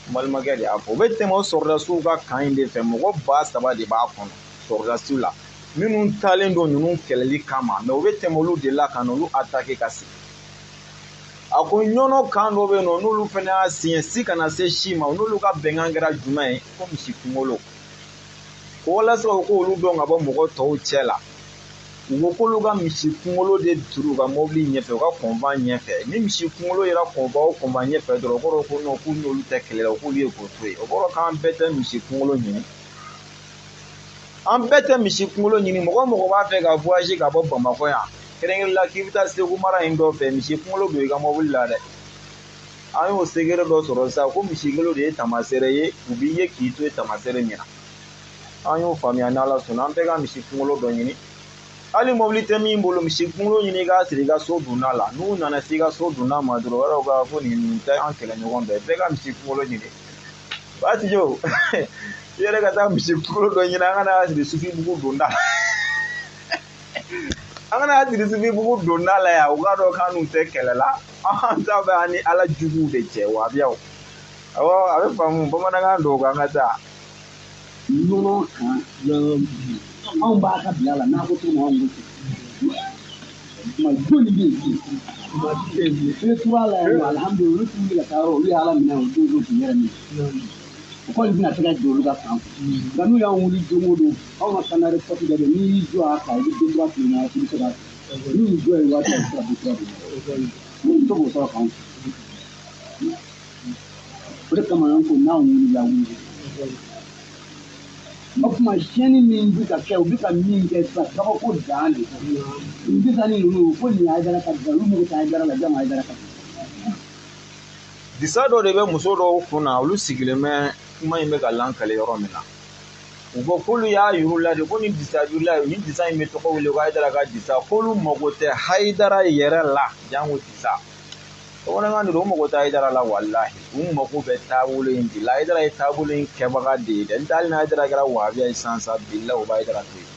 Speaker 2: n balimakɛ de y'a fɔ u bɛ tɛmɛ o sɔrɔdasiw ka kan in de fɛ mɔgɔ ba saba de b'a kɔnɔ sɔrɔdasiw la minnu taalen don ninnu kɛlɛli kama mɛ u bɛ tɛmɛ olu de la ka na olu atake ka sigi a ko ɲɔnɔ kan dɔ bɛ yen nɔ n'olu fɛnɛ y'a siɲɛ si kana se si ma n'olu ka bɛnkan kɛra jumɛn ye ko misi kunkolo ko walasa u k'olu dɔn ka bɔ mɔgɔ tɔw cɛ la u ko k'olu ka misi kunkolo de turu u ka mobili ɲɛfɛ u ka kɔnvan ɲɛfɛ ni misi kunkolo yera kɔnvan o kɔnvan ɲɛfɛ dɔrɔn o kɔrɔ ko non k'u n'olu tɛ kɛlɛ la k'olu ye k'o to yen o kɔrɔ k'an bɛɛ tɛ misi kunkolo ɲini an bɛɛ tɛ misi kunkolo ɲini mɔgɔ mɔgɔ b'a fɛ ka voyage ka bɔ bamakɔ yan kɛrɛnkɛrɛnnen la k'i bɛ taa segu mara in dɔ fɛ misi kunkolo don i ka mobili la dɛ an y'o segere dɔ sɔrɔ sisan ko misi kunkolo de ye tamaseere ye u b'i ye k'i to ye tamaseere ɲɛna an y'o faamuya ni ala sɔnna an bɛɛ ka misi kunkolo dɔ ɲini hali mobili tɛ min bolo misi kunkolo ɲini i k'a siri i ka so donna la n'u nana se i ka so donna ma dɔrɔn o yɛrɛ ka ko nin tɛ an kɛlɛ ɲɔgɔn bɛɛ bɛɛ ka misi kunkolo ɲini waati jo i yɛrɛ ka taa misi kunkolo dɔ ɲini an kana siri sufibugu donda la an kana siri sufibugu donda la yan u k'a dɔn k'an n'u tɛ kɛlɛ la an ta bɛ an ni ala juguw de cɛ wabiyaw awɔ a bɛ faamu bamanankan dɔw kan an ka taa
Speaker 1: nɔnɔ kan anw b'a ka bila la n'a ko to ma anw ma joli bɛ yen e tura la yan alhamdulilayi olu tun bɛ ka taa yɔrɔ olu ye ala minɛ o don k'u yɛrɛ minɛ o kɔni bɛna se ka jɔ olu ka fan nka n'u y'an wuli don o don anw ka kanare pɔti dɔ bɛ n'i y'i jɔ a kan i bɛ den kura fili na i bɛ se ka n'u y'i jɔ yen waati i bɛ se ka den kura fili n'u bɛ to k'o sɔrɔ k'anw o de kama an ko n'anw wulila wuli o tuma siyɛnni min bɛ ka kɛ u bɛ ka min kɛ sisan kabako dan de nin bisa ni ninnu ko nin ye Hayidara ka disa olu mago tɛ Hayidara la jango Hayidara ka
Speaker 2: disa dɔ de bɛ muso dɔw kunna olu sigilen bɛ kuma in bɛ ka lankale yɔrɔ min na u ko k'olu y'a yir'u la de ko ni disa jurula ye ni disa in bɛ tɔgɔ wele ko Hayidara ka disa k'olu mago tɛ Hayidara yɛrɛ la jango disa bamanankan de don u mago tɛ Hayidara la walahi u mago bɛ taabolo in de la Hayidara ye taabolo in kɛbaga de ye dɛ n tɛ hali ni Hayidara kɛra wahabiya ye sisan bilahi o bɛ Hayidara to yen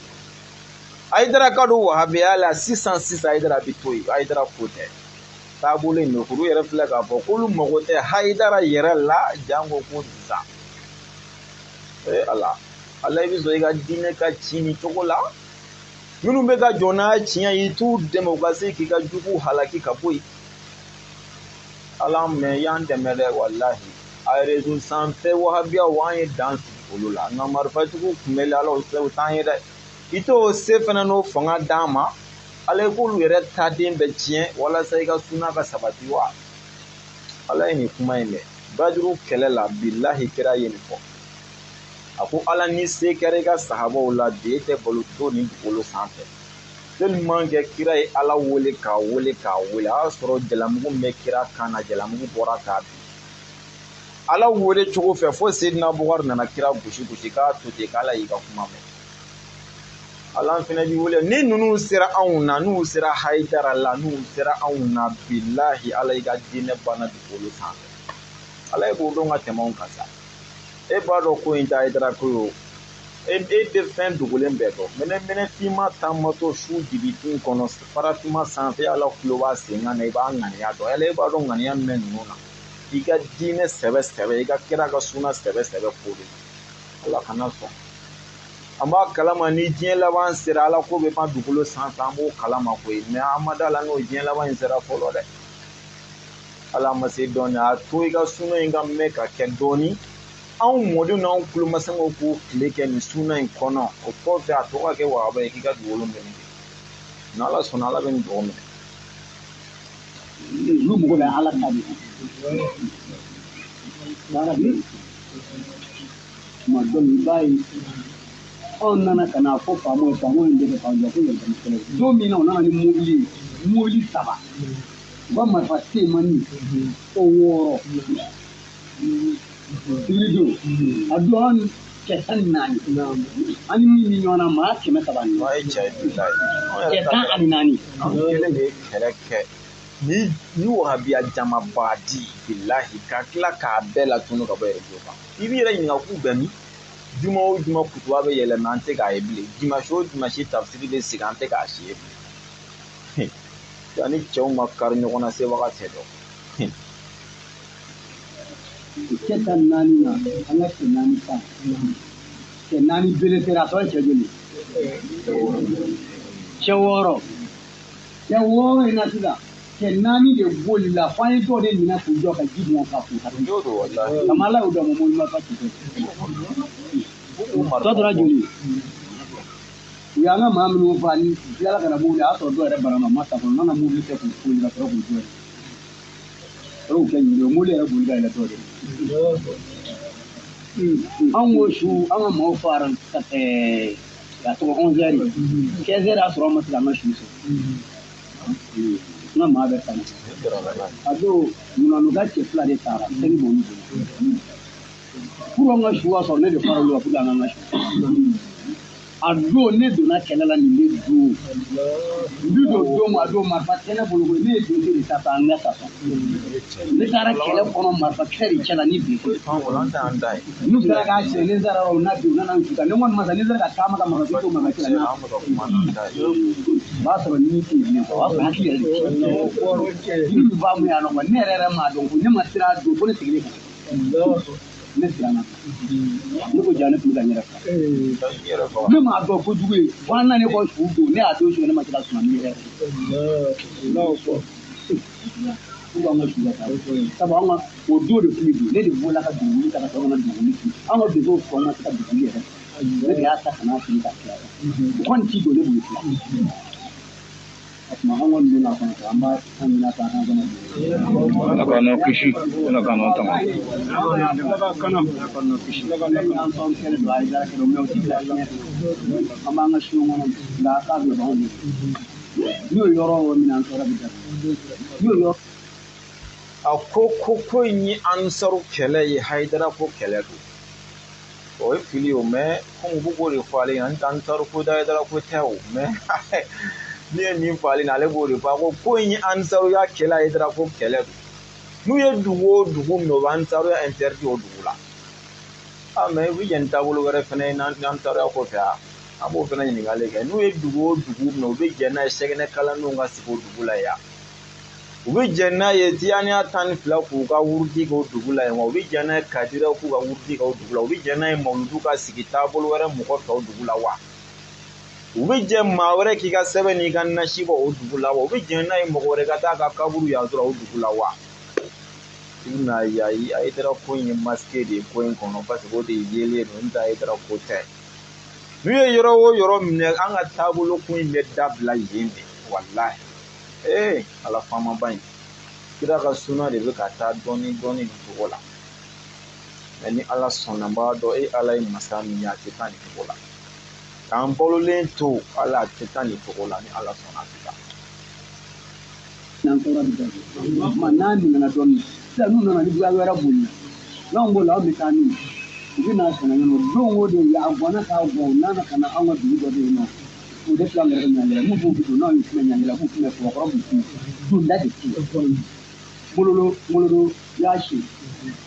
Speaker 2: Hayidara ka don wahabiya la sisan Hayidara bɛ to yen Hayidara ko tɛ taabolo in de k'olu yɛrɛ filɛ k'a fɔ k'olu mago tɛ Hayidara yɛrɛ la jango ko disa ala i bɛ sɔn i ka diinɛ ka ci nin cogo la minnu bɛ ka jɔ n'a tiɲɛ ye i t'u dɛmɛ u ka se k'i ka jugu halaki ka bɔ yen ala mɛ y'an dɛmɛ dɛ walahi a réseau sanfɛ wahabiyaw an ye dan sigi olu la nka marifatigiw kunbɛli ala o t'an ye dɛ i t'o se fana n'o fanga d'an ma ala ye k'olu yɛrɛ taden bɛ tiɲɛ walasa i ka suna ka sabati wa ala ye nin kuma in mɛn baduru kɛlɛ la bilahi kira ye nin fɔ a ko ala ni se kɛra i ka sahabaw la bi e tɛ balo to nin dugukolo sanfɛ tellement que kira ye ala wele k'a wele k'a wele a y'a sɔrɔ jalamugu min bɛ kira kan na jalamugu bɔra k'a bin ala wele cogo fɛ fo Seydina Abubakar nana kira gosi gosi k'a to ten k'ala y'i ka kuma mɛn ala fana b'i wele ni ninnu sera anw na n'u sera Hayidara la n'u sera anw na bilahi ala y'i ka diinɛ banna dugukolo sanfɛ ala ye k'o dɔn ka tɛmɛ anw kan sa e b'a dɔn ko in tɛ Hayidara ko ye o e tɛ fɛn dogolen bɛɛ dɔn mɛnɛfinma taamatɔ su jigikun kɔnɔ farafin sanfɛ ala tulo b'a sen kan na i b'a ŋaniya dɔn yala e b'a dɔn ŋaniya min bɛ ninnu na i ka diinɛ sɛbɛ sɛbɛ i ka kira ka suna sɛbɛ sɛbɛ ko de ala kana sɔn an b'a kalama ni diɲɛ laban sera ala ko bɛ pan dugukolo sanfɛ an b'o kalama koyi mɛ an ma da la n'o diɲɛ laban in sera fɔlɔ dɛ ala ma se dɔɔnin a to i ka suna in ka mɛn ka kɛ dɔɔnin anw mɔdenw n'anw tulomasɛnw k'o tile kɛ nin suna in kɔnɔ o kɔfɛ a tɔ ka kɛ wagaba ye k'i ka dugukolo minɛ n'ala sɔnna ala bɛ nin dɔgɔ minɛ
Speaker 1: n'u mago bɛ ala ta de barabi tuma dɔ i b'a ye anw nana ka n'a fɔ faama in de bɛ k'an jɔ ko yɛlɛma kɛlɛ don min na u nana ni mobili 3 u ka marifa temani o 6 Sibirido a don an cɛ 14 an ni min bɛ ɲɔgɔn na maa 300 ni
Speaker 2: cɛ
Speaker 1: 14
Speaker 2: kelen de ye kɛlɛ kɛ ni wahabiya jama baadi bilahi ka tila k'a bɛɛ latunu ka bɔ réseau kan i b'i yɛrɛ ɲininka k'u bɛ min juma o juma kutuba bɛ yɛlɛma an tɛ k'a ye bilen dimanche o dimanche tafsiri bɛ sigi an tɛ k'a si ye bilen yanni cɛw ma kari ɲɔgɔn na sebaga tɛ dɔn
Speaker 1: cɛ 14 na an ka cɛ 4 ta cɛ 4 bele tɛ a tɔ ye cɛ joli cɛ 6 in na sisan cɛ 4 de bolila fo an ye dɔw de minɛ k'u jɔ ka ji bɔn ka fu kama ala y'o dɔn mɔmɔli ma fa ci tɔ tora joli u y'an ka maa minnu faa ni tilala ka na mobili a y'a sɔrɔ dɔw yɛrɛ barama ma ta fɔlɔ n'a na mobili tɛ k'u foyi ka sɔrɔ k'u jɔ yen o kɛ ɲinɛ o mobili yɛrɛ boli ka yɛlɛ dɔw de an ko su an ka maaw fara ka a tɔgɔ 11 heures 15 heures y'a sɔrɔ an ma se ka an ka su sɔrɔ n ka maa bɛ fana a don ɲumanw ka cɛ 2 de taara seli b'olu bolo pour an ka su ka sɔrɔ ne de fara olu kan pour que an ka su a don ne donna kɛlɛ la nin de don n bɛ don don min a don marifa tɛ ne bolo koyi ne ye donso de ta an ka ta sɔn ne taara kɛlɛ kɔnɔ marifa kisɛ de cɛla ni bi n'u sera k'a cɛ ne sera o n'a bi u nana n su kan ne kɔni ma sa ne sera ka taama ka marifa to marifa cɛla n'a o b'a sɔrɔ ni tɛ yen o b'a sɔrɔ hakili yɛrɛ de cɛ ni b'a mun yan nɔ ne yɛrɛ m'a dɔn ko ne ma sira don ko ne sigilen kan ne siranna ne ko ja ne tun bɛ ka n yɛrɛ faga ne m'a dɔn kojugu ye fo an nana ne kɔ su don ne y'a don su ne ma se ka suma ni yɛrɛ ko an ka su ka taa sabu an ka o don de tun bɛ don ne de bɔra ka duguli ta ka sɔrɔ ka na duguli tu an ka donsow fɔ an ka se ka duguli yɛrɛ ne de y'a ta ka n'a fili ka kila u kɔni t'i don ne bolo fila tuma an kɔni bɛ n'a kɔnɔ an b'a an bɛna taa an kana
Speaker 3: ala ka n'aw kisi ala ka n'aw tanga
Speaker 1: an sɔn kɛlɛ don a ye jara kɛlɛ mɛ o tɛ bila ɲɛ an b'an ka sun kɔnɔ nka a k'a bɛ b'anw bolo n'o yɔrɔ o minɛ an tɔɔrɔ bɛ dafa n'o yɔrɔ
Speaker 2: a ko in ye ansaru kɛlɛ ye Hayidara ko kɛlɛ don o ye fili o mɛ komi u b'o de fɔ ale ɲɛna n tɛ ansaru ko Hayidara ko tɛ o mɛ ne ye min fɔ ale ɲɛna ale b'o de fɔ ko in ye ansaru ya kɛlɛ Hayidara ko kɛlɛ don n'u ye dugu o dugu minɛ o bɛ ansaru ya interdit o dugu la mɛ u bɛ jɛn taabolo wɛrɛ fana ye n'ansaru ya kɔfɛ an b'o fana ɲininkali kɛ n'u ye dugu o dugu minɛ u bɛ jɛn n'a ye sɛgɛnɛ kalandenw ka sigi o dugu la yan u bɛ jɛn n'a ye tiyaniya 12 k'u ka wurudi kɛ o dugu la yen wa u bɛ jɛn n'a ye kadiraw k'u ka wurudi kɛ o dugu la u bɛ jɛn n'a ye mawuludu ka sigi taabolo wɛrɛ mɔgɔ fɛ o dugu la wa u bɛ jɛ maa wɛrɛ k'i ka sɛbɛn n'i ka nasi bɔ o dugu la wa u bɛ jɛ n'a ye mɔgɔ wɛrɛ ka taa ka kaburu yan dɔrɔn o dugu la wa i bɛna ye ayi a ye dara ko in ye masike de ye ko in kɔnɔ parce que o de yelen don n ta ye dara ko tɛ n'u ye yɔrɔ o yɔrɔ minɛ an ka taabolo ko in bɛ dabila yen de walahi ala faamaba in kira ka suna de bɛ ka taa dɔɔni dɔɔni nin cogo la mɛ ni ala sɔnna n b'a dɔn ala ye masa min ye a tɛ taa nin cogo la k'an balolen to ala a tɛ taa nin cogo la ni ala sɔnna a tɛ taa.
Speaker 1: n'an tora bi da ma n'a nana dɔɔni sisan n'u nana ni buya wɛrɛ boli n'anw b'o la anw bɛ taa n'u ye u bɛ n'a sɛnɛ ɲɔgɔn don o don a bɔnna k'a bɔ u nana ka na anw ka dugu dɔ bɛ yen nɔ o de fila yɛrɛ bɛ ɲangɛrɛ n'u b'u don n'anw ye fɛn ɲangɛrɛ k'u fɛn fɔkɔrɔ b'u kun dun da de ci mololo y'a si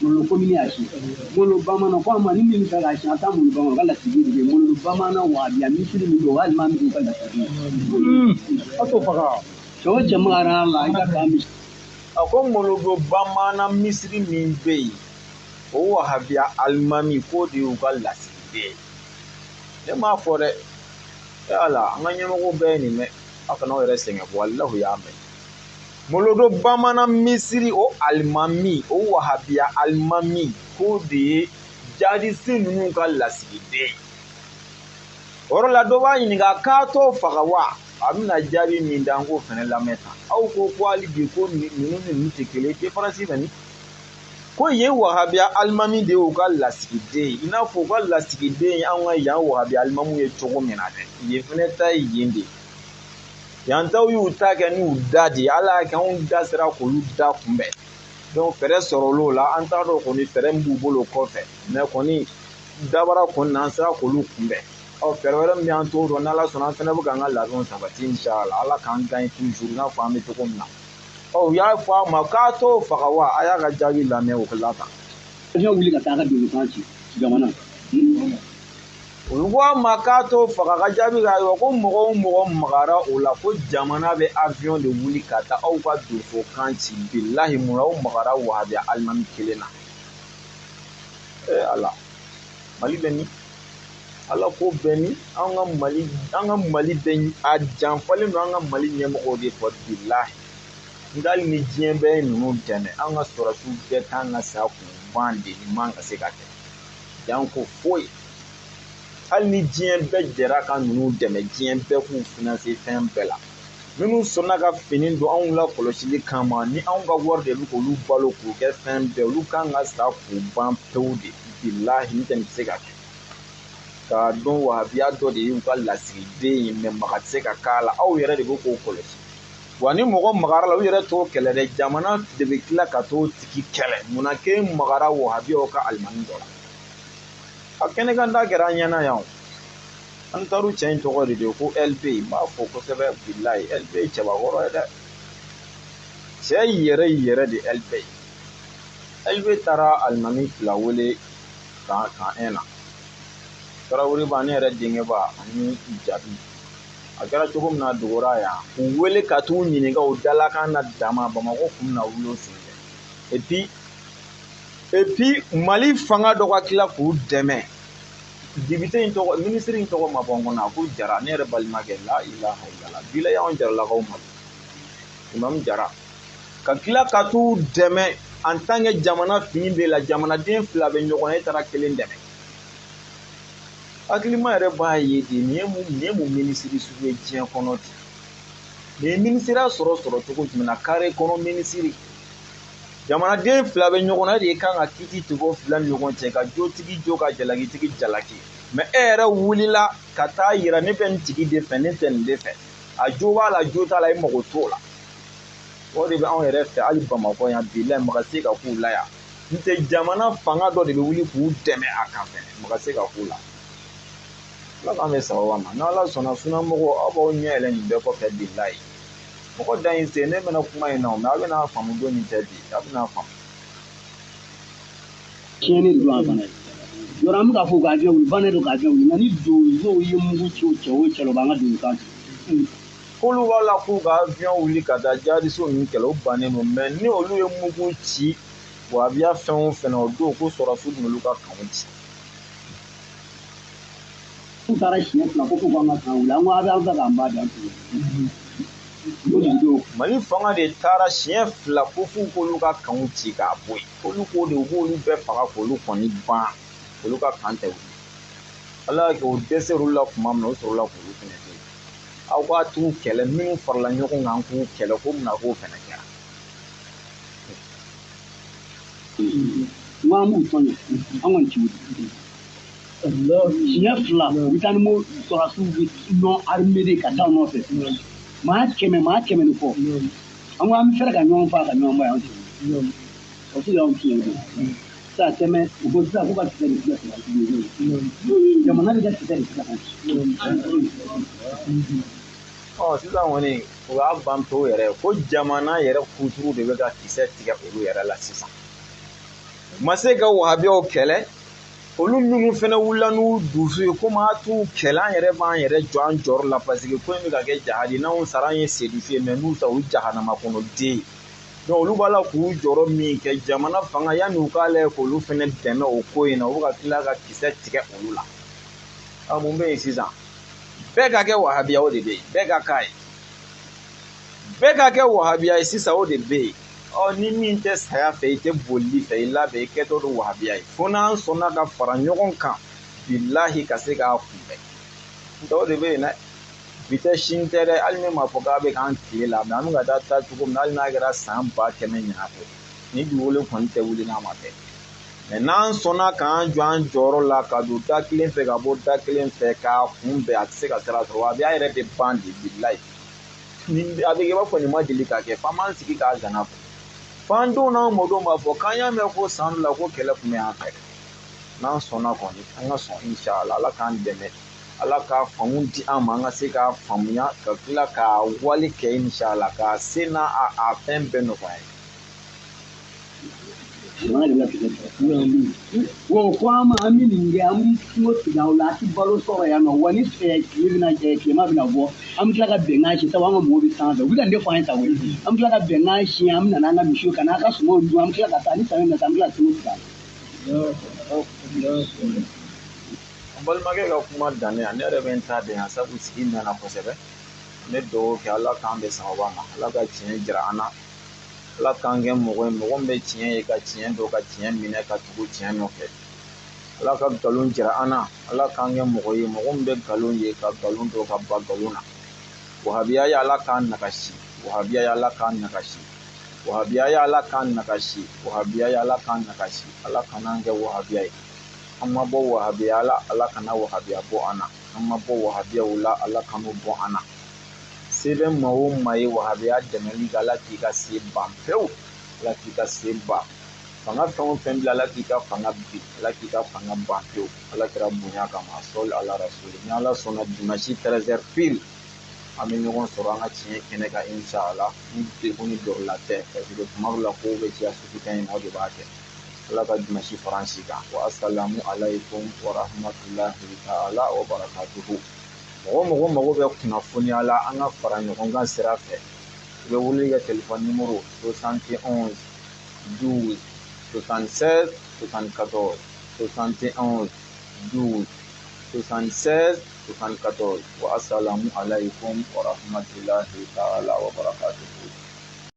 Speaker 1: mololo komini y'a si mololo bamanan ko a ma ni min fɛ k'a si a taa mololo bamanan ka lasigi de bɛ mololo bamanan wa a bi a misiri min don hali maa min ka lasigi a t'o faga cɛw cɛ magara la i ka k'a misiri
Speaker 2: a ko mololo bamanan misiri min bɛ yen o wahabiya alimami k'o de y'u ka lasigiden ye ne m'a fɔ dɛ ala an ka ɲɛmɔgɔ bɛɛ ye nin mɛn a kana aw yɛrɛ sɛgɛn bɔ walahi y'a mɛn molodo bamanan misiri o alimami o wahabiya alimami k'o de ye jadisi ninnu ka lasigiden o yɔrɔ la dɔ b'a ɲininka k'a t'o faga wa a bɛna jaabi min d'an k'o fana lamɛn tan aw ko hali bi ko ninnu ni ninnu tɛ kelen diferansi bɛ nin ko yen wahabiya alimami de y'u ka lasigiden i n'a fɔ u ka lasigiden an ka yan wahabiya alimamu ye cogo min na dɛ yen fana ta ye yen de yan taw y'u ta kɛ n'u da de ala y'a kɛ anw da sera k'olu da kunbɛn donc fɛɛrɛ sɔrɔl'o la an t'a dɔn kɔni fɛɛrɛ min b'u bolo kɔfɛ mais kɔni dabara kɔni na an sera k'olu kunbɛn fɛɛrɛ wɛrɛ min y'an t'o dɔn n'ala sɔnna an fana bɛ k'an ka labɛnw sabati inshallah ala k'an gagne toujours i n'a fɔ an bɛ cogo min na u y'a fɔ a ma k'a t'o faga wa a y'a ka jaabi lamɛn o la tan.
Speaker 1: Avion wuli ka taa ka dolikan ci jamana.
Speaker 2: Olu ko a ma k'a t'o faga ka jaabi k'a jira ko mɔgɔ o mɔgɔ magara o la ko jamana bɛ avion de wuli ka taa aw ka donsokan ci bilahi mun na aw magara wahabiya alimami kelen na. Ala Mali bɛ min ala ko bɛ min an ka Mali bɛ a janfalen don an ka Mali ɲɛmɔgɔw de fɔ bilahi. Ngali ni diɲɛ bɛɛ ninnu dɛmɛ an ka sɔrɔsiw bɛɛ kan ka sa k'u ban de ni man ka se ka kɛ yan ko foyi hali ni diɲɛ bɛɛ jɛra ka ninnu dɛmɛ diɲɛ bɛɛ k'u financer fɛn bɛɛ la minnu sɔnna ka fini don anw la kɔlɔsili kama ni anw ka wari de bɛ k'olu balo k'u kɛ fɛn bɛɛ olu kan ka sa k'u ban pewu de bilahi n tɛ nin se ka kɛ k'a dɔn wahabiya dɔ de y'u ka lasigiden ye mɛ maga tɛ se ka k'a la aw yɛrɛ de bɛ k'o kɔlɔsi. Wa ni mɔgɔ magara la u yɛrɛ t'o kɛlɛ dɛ jamana de bɛ tila ka t'o tigi kɛlɛ munna k'e magara wahabiyaw ka alimami dɔ la a kɛnɛ kan da kɛra an ɲɛna yan an taar'u cɛ in tɔgɔ de don ko LP n b'a fɔ kosɛbɛ bilahi LP ye cɛbakɔrɔ ye dɛ cɛ yɛrɛ de LP LP taara alimami fila wele kan na Tarawele ba ne yɛrɛ denkɛ ba ani Jabi a kɛra cogo min na dogora yan u wele ka t'u ɲininka o dalakan na dama Bamakɔ kun bɛna wuli o senfɛ et puis Mali fanga dɔ ka tila k'u dɛmɛ député in tɔgɔ ministre in tɔgɔ ma bɔ n kɔnɔ a ko Jara ne yɛrɛ balimakɛ la ilaha illallah bila y'anw Jaralakaw ma Imam Jara ka tila ka t'u dɛmɛ en tant que jamana fini b'e la jamanaden fila bɛ ɲɔgɔn e taara kelen dɛmɛ hakilima yɛrɛ b'a ye de nin ye mun minisiri sugu ye diɲɛ kɔnɔ ten nin ye minisiriya sɔrɔ cogo jumɛn na kare kɔnɔ minisiri jamanaden fila bɛ ɲɔgɔn na de kan ka kiti togo fila ni ɲɔgɔn cɛ ka jotigi jo ka jalakitigi jalaki mais e yɛrɛ wulila ka taa yira ne bɛ nin tigi de fɛ ne tɛ nin de fɛ a jo b'a la jo t'a la e mago t'o la o de bɛ anw yɛrɛ fɛ hali Bamakɔ yan bilahi maga se ka k'u la yan n tɛ jamana fanga dɔ de bɛ wuli k'u dɛmɛ a kan fɛnɛ maga se ka k'u la ala k'an bɛ sababa ma n'ala sɔnna sunamɔgɔw aw b'aw ɲɛ yɛlɛ nin bɛɛ kɔfɛ bilahi mɔgɔ dan in sen ne bɛna kuma in na mais aw bɛna faamu don min tɛ bi aw bɛna faamu.
Speaker 1: Tiɲɛni don a fana yɔrɔ an bɛ k'a fɔ k'a jɛ wuli bannen don k'a jɛ wuli nka ni donsow ye mugu ci o cɛ o cɛ la o b'an ka donkan ci.
Speaker 2: K'olu b'a la k'u ka avion wuli ka taa jihadiso ninnu kɛlɛ o bannen don mais ni olu ye mugu ci wahabiya fɛn o fɛn na o don ko sɔrɔsiw bɛn'olu ka kanw ci.
Speaker 1: taara siɲɛ fila ko fo k'an ka kan wuli an ko a bɛ an fɛ k'an ba dan
Speaker 2: Mali fanga de taara siɲɛ fila ko f'u k'olu ka kanw ci k'a bɔ yen olu k'o de u b'olu bɛɛ faga k'olu kɔni ban olu ka kan tɛ wuli ala y'a kɛ o dɛsɛr'u la tuma min na o sɔrɔla k'olu fɛnɛ to yen aw k'a t'u kɛlɛ minnu farala ɲɔgɔn kan k'u kɛlɛ ko bɛna k'o fɛnɛ kɛra
Speaker 1: n ko an b'u tɔn ye an kɔni ci siɲɛ fila u bɛ taa ni sɔrɔsiw bɛ non armé ka taa nɔfɛ maa kɛmɛ ni kɔ an ko an bɛ fɛrɛ ka ɲɔgɔn faa ka ɲɔgɔn ba yan o si y'anw tiɲɛ sisan tɛmɛ u ko sisan ko ka kisɛ de tigɛ jamana bɛ ka kisɛ de tigɛ
Speaker 2: sisan kɔni u y'a ban pewu yɛrɛ ko jamana yɛrɛ kunturu de bɛ ka kisɛ tigɛ olu yɛrɛ la sisan u ma se ka wahabiyaw kɛlɛ olu minnu fɛnɛ wulila n'u dusu ye komi a t'u kɛlɛ an yɛrɛ b'an yɛrɛ jɔ an jɔyɔrɔ la parce que ko in bɛ ka kɛ jahadi n'anw sara an ye sedusu ye mais n'u sa u jahanama kɔnɔ den donc olu b'a la k'u jɔyɔrɔ min kɛ jamana fanga yanni u k'a lajɛ k'olu fɛnɛ dɛmɛ o ko in na u bɛ ka tila ka kisɛ tigɛ olu la mun bɛ yen sisan bɛɛ ka kɛ wahabiya o de bɛ yen bɛɛ ka k'a ye bɛɛ ka kɛ wahabiya ye sisan o de bɛ yen ni min tɛ saya fɛ i tɛ bolili fɛ i labɛn i kɛtɔ don wahabiya ye fo n'an sɔnna ka fara ɲɔgɔn kan bilahi ka se k'a kunbɛn n'o de bɛ yen dɛ bi tɛ sini tɛ dɛ hali ne m'a fɔ k'a bɛ k'an tile la mɛ an bɛ ka taa cogo min na hali n'a kɛra san 100 ɲɛnafɛ ni dugukolo kɔni tɛ wuli n'a ma kɛ mɛ n'an sɔnna k'an jɔ an jɔyɔrɔ la ka don da kelen fɛ ka bɔ da kelen fɛ k'a kunbɛn a tɛ se ka sira sɔrɔ wahabiya yɛrɛ bɛ ban de bilahi a bɛ kɛ i b'a fɔ nin ma deli ka kɛ f'an b'an sigi k'a gana fɔ f'an denw n'an mɔdenw b'a fɔ k'an y'a mɛn ko san dɔ la ko kɛlɛ tun bɛ yan fɛ n'an sɔnna kɔni an ka sɔn inshallah ala k'an dɛmɛ ala ka faamu di an ma an ka se k'a faamuya ka tila k'a wali kɛ inshallah k'a se n'a a fɛn bɛɛ nɔgɔya
Speaker 1: wo ko an bɛ nin kɛ an bɛ kungo tigɛ aw la a tɛ balo sɔrɔ yan nɔ wa ni tile bɛna jɛ tilema bɛna bɔ an bɛ tila ka bɛnkan si sabu an ka mɔgɔw bɛ sanfɛ u bɛ ka ne fɔ an ye sago an bɛ tila ka bɛnkan si an bɛ na n'an ka misiw ka n'an ka sumanw dun an bɛ tila ka taa ni sanni na an bɛ tila ka kungo tigɛ
Speaker 2: an balimakɛ ka kuma dannen ne yɛrɛ bɛ n ta de yan sabu sigi mɛnna kosɛbɛ n bɛ dugawu kɛ ala k'an bɛ sababa ma ala ka tiɲɛ jira an na ala k'an kɛ mɔgɔ ye mɔgɔ min bɛ tiɲɛ ye ka tiɲɛ dɔn ka tiɲɛ minɛ ka tugu tiɲɛ nɔfɛ ala ka nkalon jira an na ala k'an kɛ mɔgɔ ye mɔgɔ min bɛ nkalon ye ka nkalon dɔn ka ba nkalon na wahabiya ye ala k'an nagasi wahabiya ye ala k'an nagasi wahabiya ye ala k'an nagasi wahabiya ye ala k'an nagasi ala kan'an kɛ wahabiya ye an ma bɔ wahabiya la ala kana wahabiya bɔ an na an ma bɔ wahabiyaw la ala kan'o bɔ an na se bɛ maa o maa ye wahabiya dɛmɛli kɛ ala k'i ka se ban pewu ala k'i ka se ban fanga fɛn o fɛn bila ala k'i ka fanga bi ala k'i ka fanga ban pewu ala kɛra bonya kama sɔli ala rasuli ni ala sɔnna dimanche 13h pile an bɛ ɲɔgɔn sɔrɔ an ka tiɲɛ kɛnɛ kan inshallah ni degun ni dɔrɔla tɛ parce que tuma dɔw la kow bɛ caya sufikan in na o de b'a kɛ ala ka dimanche fara an si kan wa assalamu alaikum wa rahmatullahi ta'ala wa barakatuhu mɔgɔ mago bɛ kunnafoniya la an ka fara ɲɔgɔn kan sira fɛ i bɛ wuli ka téléphone numéro 71 12 76 74 71 12 76 74 wa assalamu alaikum wa rahmatullahi ta'ala wa barakatuhu